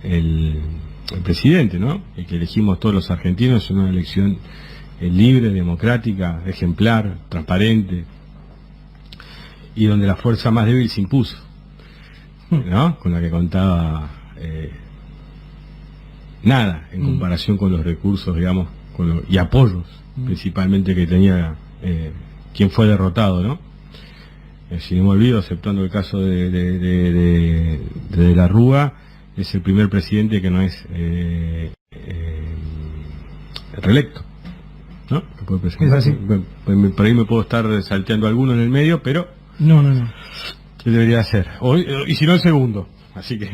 presidente, ¿no?, el que elegimos todos los argentinos en una elección libre, democrática, ejemplar, transparente, y donde la fuerza más débil se impuso, ¿no?, con la que contaba nada en comparación con los recursos, digamos, y apoyos principalmente que tenía quien fue derrotado, ¿no? Si no me olvido, aceptando el caso de la Rúa, es el primer presidente que no es reelecto, ¿no? Que puede presentar. Es así. Por ahí me puedo estar salteando alguno en el medio, pero no. ¿Qué debería ser? Y si no, el segundo. Así que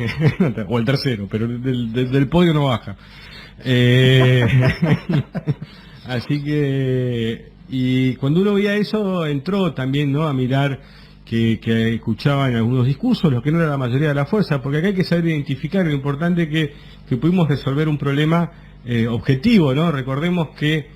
o el tercero, pero del podio no baja. Así que, y cuando uno veía eso, entró también, ¿no?, a mirar que escuchaba en algunos discursos, lo que no era la mayoría de la fuerza, porque acá hay que saber identificar lo importante que pudimos resolver un problema objetivo, ¿no? Recordemos que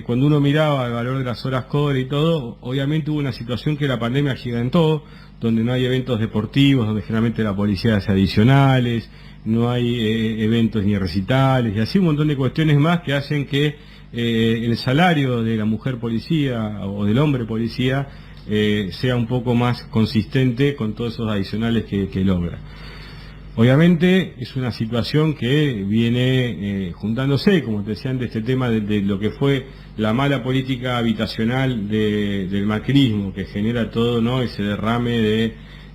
cuando uno miraba el valor de las horas cobre y todo, obviamente hubo una situación que la pandemia agigantó, donde no hay eventos deportivos, donde generalmente la policía hace adicionales, no hay eventos ni recitales, y así un montón de cuestiones más que hacen que el salario de la mujer policía o del hombre policía sea un poco más consistente con todos esos adicionales que logra. Obviamente es una situación que viene juntándose, como te decía antes, este tema de lo que fue la mala política habitacional del macrismo, que genera todo, ¿no?, ese derrame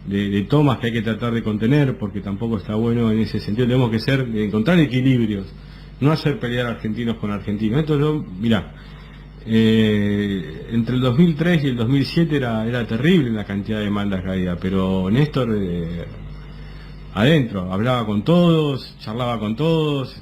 de tomas que hay que tratar de contener, porque tampoco está bueno en ese sentido. Tenemos que encontrar equilibrios, no hacer pelear argentinos con argentinos. Esto mirá, entre el 2003 y el 2007 era terrible la cantidad de demandas que había, pero Néstor adentro hablaba con todos, charlaba con todos,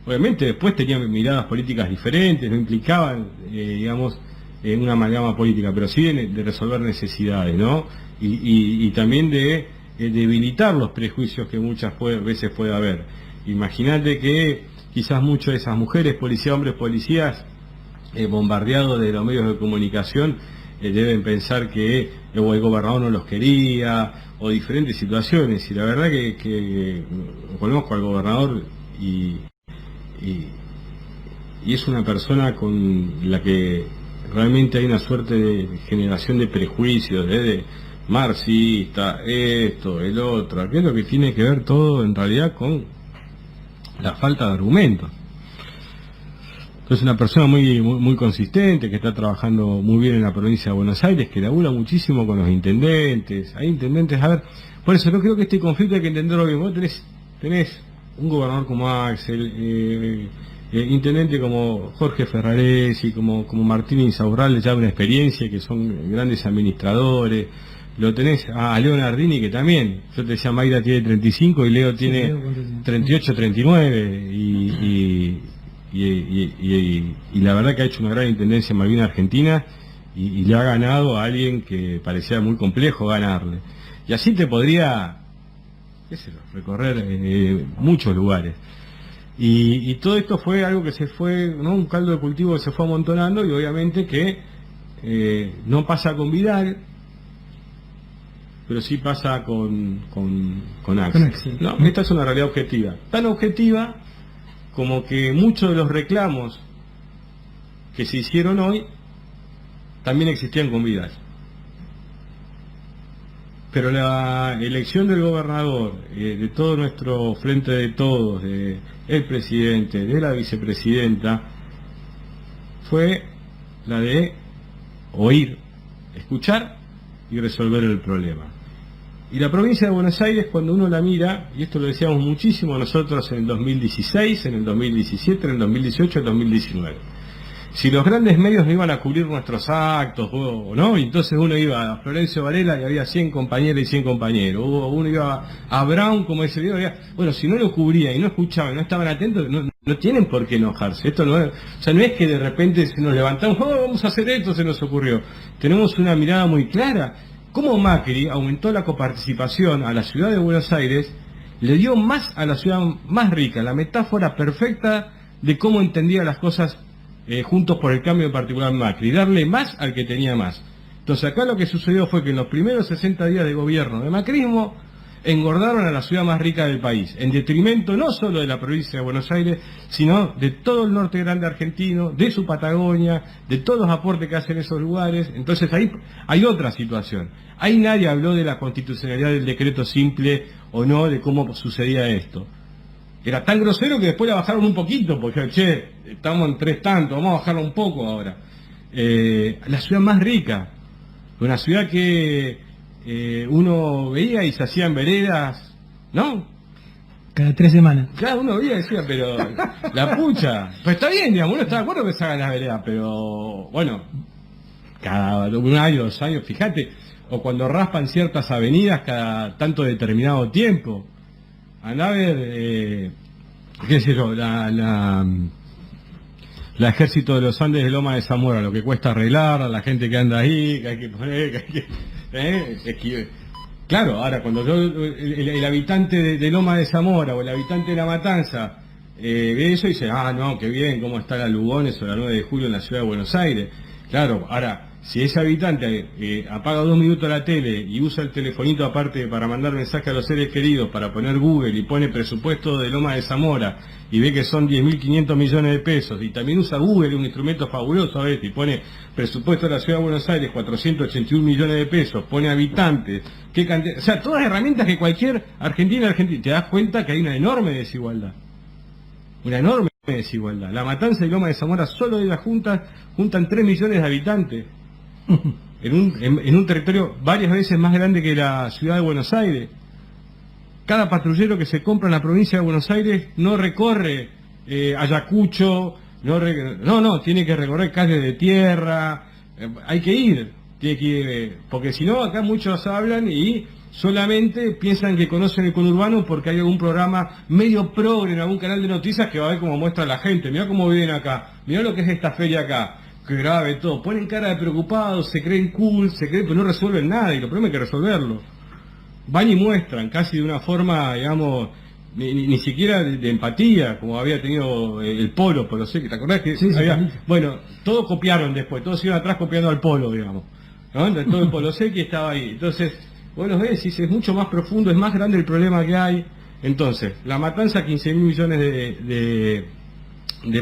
obviamente después tenían miradas políticas diferentes, no implicaban, digamos, una amalgama política, pero sí de resolver necesidades, ¿no? Y también de debilitar los prejuicios que muchas veces puede haber. Imagínate que quizás muchas de esas mujeres policías, hombres policías, bombardeados de los medios de comunicación, deben pensar que el gobernador no los quería, o diferentes situaciones, y la verdad que conozco al gobernador y es una persona con la que realmente hay una suerte de generación de prejuicios, de marxista, esto, el otro, aquello que tiene que ver todo en realidad con la falta de argumentos. Entonces una persona muy consistente, que está trabajando muy bien en la provincia de Buenos Aires, que labura muchísimo con los intendentes. Hay intendentes, a ver, por eso yo creo que este conflicto hay que entenderlo bien. Vos tenés un gobernador como Axel, intendente como Jorge Ferraresi, como Martín Insaurralde, ya una experiencia, que son grandes administradores. Lo tenés a Leonardini, que también, yo te decía, Mayra tiene 35 y Leo tiene 38, 39, y la verdad que ha hecho una gran intendencia en Malvinas Argentina y le ha ganado a alguien que parecía muy complejo ganarle. Y así te podría, qué sé yo, recorrer muchos lugares. Y todo esto fue algo que se fue, ¿no?, un caldo de cultivo que se fue amontonando, y obviamente que no pasa con Vidal, pero sí pasa con Axel. No, esta es una realidad objetiva. Tan objetiva como que muchos de los reclamos que se hicieron hoy también existían con Vidal. Pero la elección del gobernador, de todo nuestro frente de todos, del presidente, de la vicepresidenta, fue la de oír, escuchar y resolver el problema. Y la provincia de Buenos Aires, cuando uno la mira, y esto lo decíamos muchísimo nosotros en el 2016, en el 2017, en el 2018, en el 2019. Si los grandes medios no iban a cubrir nuestros actos, ¿no? Y entonces uno iba a Florencio Varela y había 100 compañeras y 100 compañeros. Uno iba a Brown, como ese video, bueno, si no lo cubría y no escuchaban, no estaban atentos, no tienen por qué enojarse. Esto no es, o sea, no es que de repente se nos levantamos, vamos a hacer esto, se nos ocurrió. Tenemos una mirada muy clara. Cómo Macri aumentó la coparticipación a la ciudad de Buenos Aires, le dio más a la ciudad más rica, la metáfora perfecta de cómo entendía las cosas Juntos por el Cambio, en particular Macri, darle más al que tenía más. Entonces acá lo que sucedió fue que en los primeros 60 días de gobierno de macrismo engordaron a la ciudad más rica del país, en detrimento no solo de la provincia de Buenos Aires, sino de todo el norte grande argentino, de su Patagonia, de todos los aportes que hacen esos lugares. Entonces ahí hay otra situación. Ahí nadie habló de la constitucionalidad del decreto simple o no, de cómo sucedía esto. Era tan grosero que después la bajaron un poquito, porque, che, estamos en 3 tantos, vamos a bajarla un poco ahora. La ciudad más rica, una ciudad que uno veía y se hacían veredas, ¿no? Cada 3 semanas. Claro, uno veía y decía, pero la pucha, pues está bien, digamos, uno está de acuerdo que se hagan las veredas, pero bueno, cada 1 año, 2 años, fíjate, o cuando raspan ciertas avenidas cada tanto determinado tiempo. Andá a ver, qué sé yo, la Ejército de los Andes de Loma de Zamora, lo que cuesta arreglar, a la gente que anda ahí, que hay que poner, que hay que... Claro, ahora cuando yo, el habitante de Loma de Zamora o el habitante de La Matanza ve eso y dice, no, qué bien, cómo está la Lugones o la 9 de julio en la ciudad de Buenos Aires. Claro, ahora, si ese habitante apaga 2 minutos la tele y usa el telefonito aparte para mandar mensaje a los seres queridos, para poner Google y pone presupuesto de Loma de Zamora y ve que son 10.500 millones de pesos, y también usa Google, un instrumento fabuloso a veces, y pone presupuesto de la ciudad de Buenos Aires, 481 millones de pesos, pone habitantes, qué cantidad, o sea, todas herramientas que cualquier argentino, te das cuenta que hay una enorme desigualdad. Una enorme desigualdad. La Matanza y Loma de Zamora solo de las juntan 3 millones de habitantes. En un territorio varias veces más grande que la ciudad de Buenos Aires. Cada patrullero que se compra en la provincia de Buenos Aires no recorre Ayacucho, no, tiene que recorrer calles de tierra, hay que ir, porque si no, acá muchos hablan y solamente piensan que conocen el conurbano porque hay algún programa medio progre en algún canal de noticias que va a ver cómo muestra a la gente, mirá cómo viven acá, mirá lo que es esta feria acá. Qué grave todo, ponen cara de preocupados, se creen cool, pero no resuelven nada, y lo problema es que resolverlo. Van y muestran, casi de una forma, digamos, ni siquiera de empatía, como había tenido el Polo, pero sé que, ¿te acordás que bueno, todos copiaron después, todos iban atrás copiando al Polo, digamos, ¿no? Entonces, todo el Polo Sequi estaba ahí. Entonces, vos los ves y es mucho más profundo, es más grande el problema que hay. Entonces, La Matanza, 15.000 millones de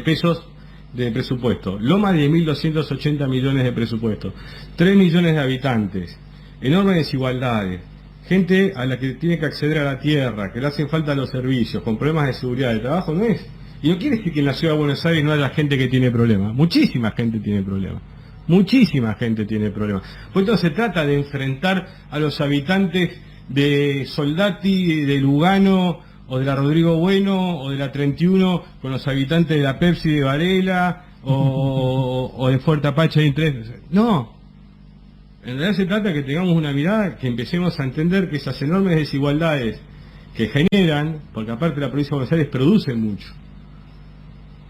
pesos de presupuesto, Loma 10.280 millones de presupuesto, 3 millones de habitantes, enormes desigualdades, gente a la que tiene que acceder a la tierra, que le hacen falta los servicios, con problemas de seguridad de trabajo, no es. Y no quiere decir que en la ciudad de Buenos Aires no haya gente que tiene problemas, muchísima gente tiene problemas. Muchísima gente tiene problemas. Por entonces se trata de enfrentar a los habitantes de Soldati, de Lugano, o de la Rodrigo Bueno, o de la 31, con los habitantes de la Pepsi de Varela, o de Fuerte Apache y 3. No. En realidad se trata de que tengamos una mirada, que empecemos a entender que esas enormes desigualdades que generan, porque aparte la provincia de Buenos Aires produce mucho.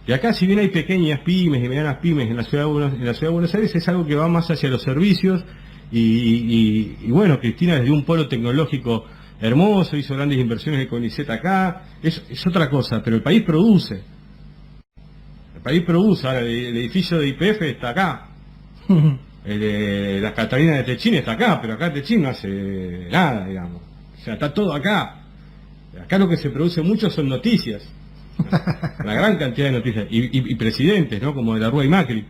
Y acá, si bien hay pequeñas pymes y medianas pymes en la ciudad de Buenos Aires, es algo que va más hacia los servicios, y bueno, Cristina desde un polo tecnológico hermoso, hizo grandes inversiones de CONICET acá, es otra cosa, pero el país produce. El país produce, ahora el edificio de YPF está acá. El de las Catalinas de Techín está acá, pero acá Techín no hace nada, digamos. O sea, está todo acá. Acá lo que se produce mucho son noticias. Una gran cantidad de noticias. Y presidentes, ¿no? Como de la Rúa y Macri.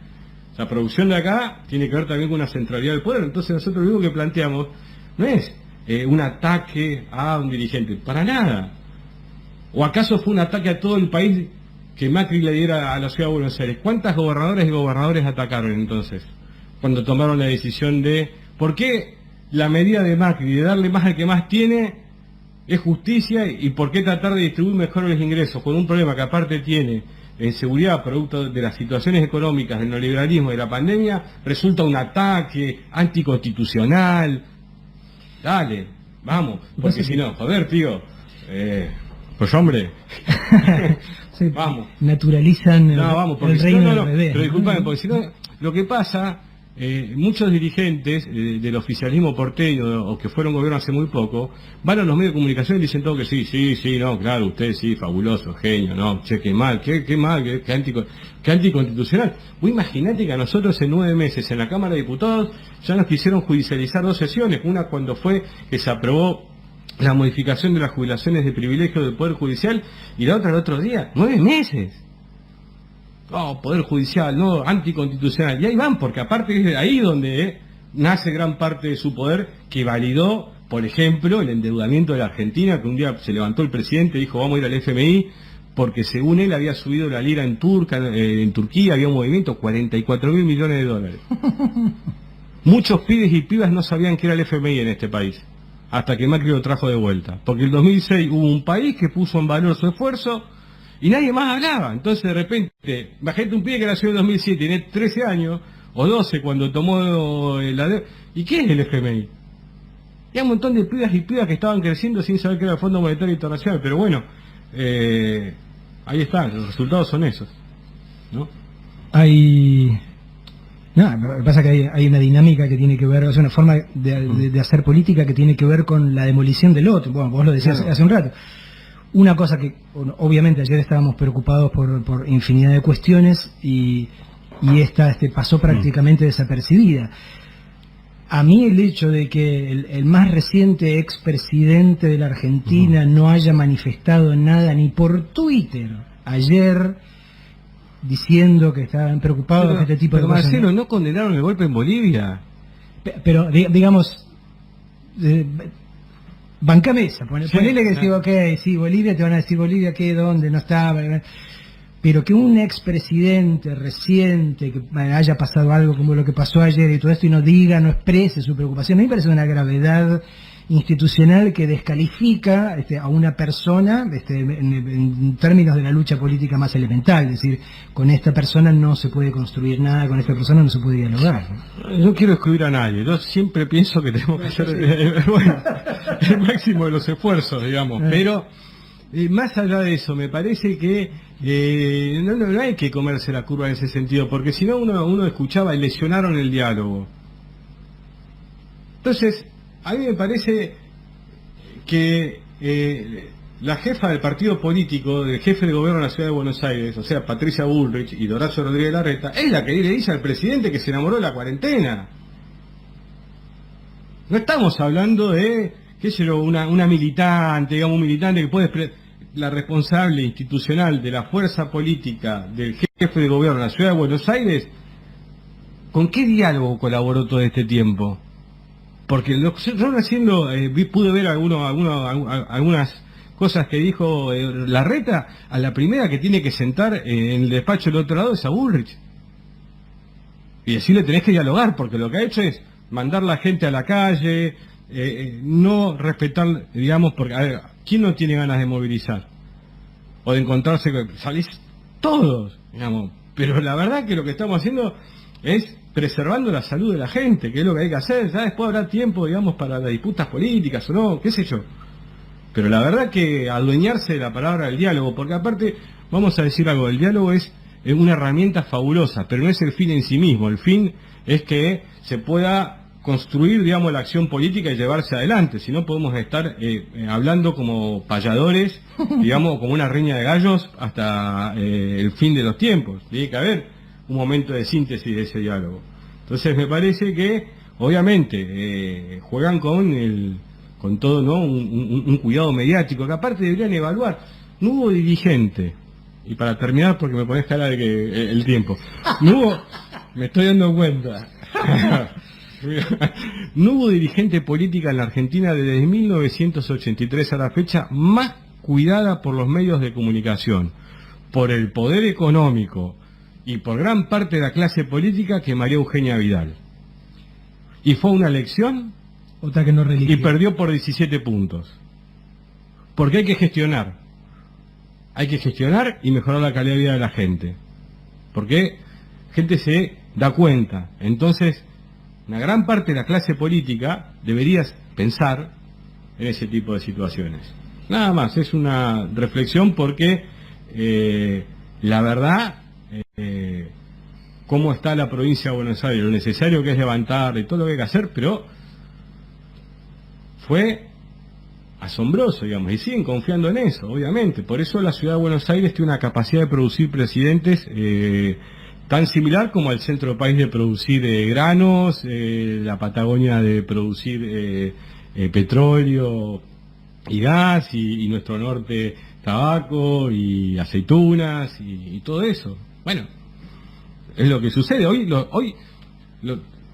La producción de acá tiene que ver también con una centralidad del poder. Entonces nosotros lo único que planteamos no es un ataque a un dirigente, para nada. ¿O acaso fue un ataque a todo el país que Macri le diera a la ciudad de Buenos Aires? ¿Cuántas gobernadoras y gobernadores atacaron entonces? Cuando tomaron la decisión de... ¿Por qué la medida de Macri de darle más al que más tiene es justicia? ¿Y por qué tratar de distribuir mejor los ingresos con un problema que aparte tiene en seguridad, producto de las situaciones económicas, del neoliberalismo y de la pandemia, resulta un ataque anticonstitucional? Dale, vamos, porque si no, joder, tío, pues hombre, vamos. Naturalizan el reino del bebé. Pero discúlpame, porque si no, lo que pasa, muchos dirigentes del oficialismo porteño, o que fueron gobierno hace muy poco, van a los medios de comunicación y dicen todo que sí, no, claro, usted sí, fabuloso, genio, no, che, qué mal, qué anticonstitucional. Vos imaginate que a nosotros en 9 meses en la Cámara de Diputados ya nos quisieron judicializar 2 sesiones, una cuando fue que se aprobó la modificación de las jubilaciones de privilegio del Poder Judicial, y la otra el otro día, 9 meses. Oh, Poder Judicial, no, anticonstitucional. Y ahí van, porque aparte es de ahí donde nace gran parte de su poder, que validó, por ejemplo, el endeudamiento de la Argentina, que un día se levantó el presidente y dijo, vamos a ir al FMI, porque según él había subido la lira en Turquía, había un movimiento, 44.000 millones de dólares. Muchos pibes y pibas no sabían qué era el FMI en este país, hasta que Macri lo trajo de vuelta. Porque en el 2006 hubo un país que puso en valor su esfuerzo, y nadie más hablaba. Entonces de repente, bajete un pibe que nació en 2007, tiene 13 años, o 12 cuando tomó la deuda. ¿Y qué es el FMI? Y hay un montón de pibas y pibas que estaban creciendo sin saber qué era el Fondo Monetario Internacional. Pero bueno, ahí está, los resultados son esos, ¿no? No, lo que pasa es que hay una dinámica que tiene que ver, o sea, una forma de hacer política que tiene que ver con la demolición del otro. Bueno, vos lo decías hace un rato. una cosa que, obviamente, ayer estábamos preocupados por infinidad de cuestiones y esta pasó prácticamente desapercibida. A mí el hecho de que el más reciente expresidente de la Argentina no haya manifestado nada ni por Twitter ayer diciendo que estaban preocupados de este tipo de cosas. Marcelo, ¿no condenaron el golpe en Bolivia? Pero digamos, bancame esa, ponele que digo, ok, sí, Bolivia, te van a decir Bolivia, ¿qué? ¿Dónde? No estaba. Pero que un expresidente reciente, que haya pasado algo como lo que pasó ayer y todo esto, y no diga, no exprese su preocupación, a mí me parece una gravedad institucional que descalifica a una persona en términos de la lucha política más elemental. Es decir, con esta persona no se puede construir nada, con esta persona no se puede dialogar. No quiero excluir a nadie, yo siempre pienso que tenemos que hacer el máximo de los esfuerzos, digamos, pero más allá de eso, me parece que no hay que comerse la curva en ese sentido, porque si no uno escuchaba y lesionaron el diálogo. Entonces, a mí me parece que la jefa del partido político, del jefe de gobierno de la Ciudad de Buenos Aires, o sea, Patricia Bullrich y Horacio Rodríguez Larreta, es la que le dice al presidente que se enamoró de la cuarentena. No estamos hablando de, qué sé yo, una militante, digamos, un militante que puede... La responsable institucional de la fuerza política del jefe de gobierno de la Ciudad de Buenos Aires, ¿con qué diálogo colaboró todo este tiempo? Porque yo recién pude ver algunas cosas que dijo Larreta. A la primera que tiene que sentar en el despacho del otro lado es a Bullrich y decirle tenés que dialogar, porque lo que ha hecho es mandar la gente a la calle, no respetar, digamos, porque, a ver, ¿quién no tiene ganas de movilizar? O de encontrarse, salís todos, digamos, pero la verdad que lo que estamos haciendo es preservando la salud de la gente, que es lo que hay que hacer. Ya después habrá tiempo, digamos, para las disputas políticas o no, qué sé yo. Pero la verdad que adueñarse de la palabra del diálogo, porque aparte, vamos a decir algo, el diálogo es una herramienta fabulosa, pero no es el fin en sí mismo. El fin es que se pueda construir, digamos, la acción política y llevarse adelante. Si no, podemos estar hablando como payadores, digamos, como una riña de gallos hasta el fin de los tiempos. Tiene que haber un momento de síntesis de ese diálogo. Entonces me parece que, obviamente, juegan con todo, ¿no? Un cuidado mediático, que aparte deberían evaluar. No hubo dirigente, y para terminar, porque me pones cara de que el tiempo, no hubo, me estoy dando cuenta, no hubo dirigente política en la Argentina desde 1983 a la fecha más cuidada por los medios de comunicación, por el poder económico y por gran parte de la clase política que María Eugenia Vidal. Y fue una elección otra que no religió, y perdió por 17 puntos. Porque hay que gestionar. Hay que gestionar y mejorar la calidad de vida de la gente. Porque gente se da cuenta. Entonces, una gran parte de la clase política debería pensar en ese tipo de situaciones. Nada más, es una reflexión porque la verdad, cómo está la provincia de Buenos Aires, lo necesario que es levantar y todo lo que hay que hacer, pero fue asombroso, digamos, y siguen confiando en eso, obviamente. Por eso la ciudad de Buenos Aires tiene una capacidad de producir presidentes tan similar como el centro del país de producir granos, la Patagonia de producir petróleo y gas, y nuestro norte tabaco y aceitunas y todo eso. Bueno, es lo que sucede. Hoy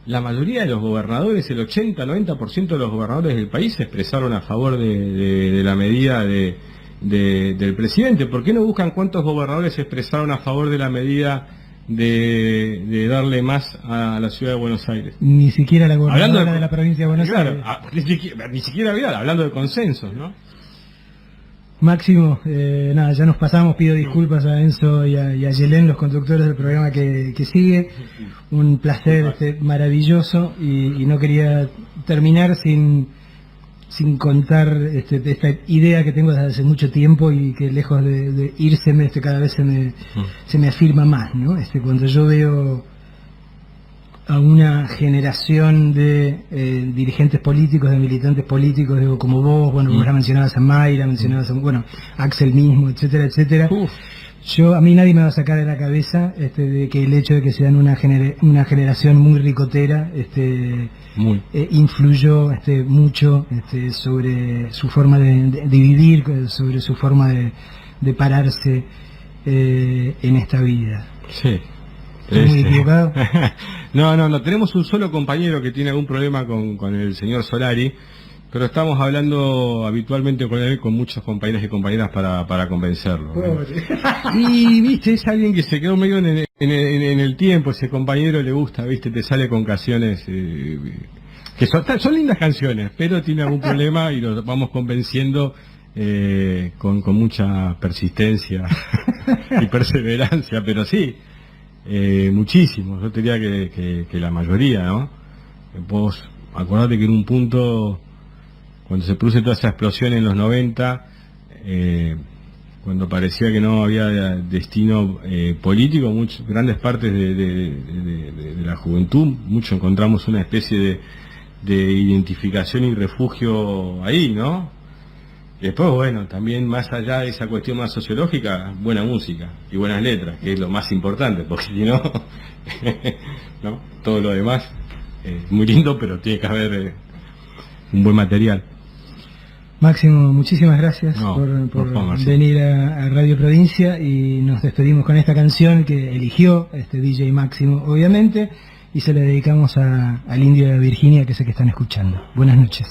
la mayoría de los gobernadores, el 80-90% de los gobernadores del país se expresaron a favor de la medida del presidente. ¿Por qué no buscan cuántos gobernadores se expresaron a favor de la medida de darle más a la ciudad de Buenos Aires? Ni siquiera la gobernadora de la provincia de Buenos Aires. Ni siquiera Vidal, hablando de consensos, ¿no? Máximo, nada, ya nos pasamos, pido disculpas a Enzo y a Yelén, los conductores del programa que sigue. Un placer maravilloso, y no quería terminar sin contar esta idea que tengo desde hace mucho tiempo y que lejos de írseme, cada vez se me afirma más, ¿no? Cuando yo veo a una generación de dirigentes políticos, de militantes políticos, digo, como vos, bueno, vos la mencionabas a Mayra, mencionabas a, bueno, Axel mismo, etcétera, etcétera. A mí nadie me va a sacar de la cabeza de que el hecho de que sean una generación muy ricotera influyó mucho sobre su forma de vivir, sobre su forma de pararse en esta vida. Sí. ¿Estoy muy equivocado? No, tenemos un solo compañero que tiene algún problema con el señor Solari, pero estamos hablando habitualmente con él, con muchos compañeros y compañeras para convencerlo. Y, viste, es alguien que se quedó medio en el tiempo, ese compañero le gusta, viste, te sale con canciones que son lindas canciones, pero tiene algún problema y lo vamos convenciendo con mucha persistencia y perseverancia, pero sí. Muchísimos, yo diría que la mayoría, ¿no? Vos acordate que en un punto, cuando se produce toda esa explosión en los 90, cuando parecía que no había destino político, grandes partes de la juventud, mucho encontramos una especie de identificación y refugio ahí, ¿no? Después, bueno, también más allá de esa cuestión más sociológica, buena música y buenas letras, que es lo más importante, porque si no, ¿no? Todo lo demás es muy lindo, pero tiene que haber un buen material. Máximo, muchísimas gracias por venir a Radio Provincia, y nos despedimos con esta canción que eligió DJ Máximo, obviamente, y se la dedicamos al indio de Virginia, que sé que están escuchando. Buenas noches.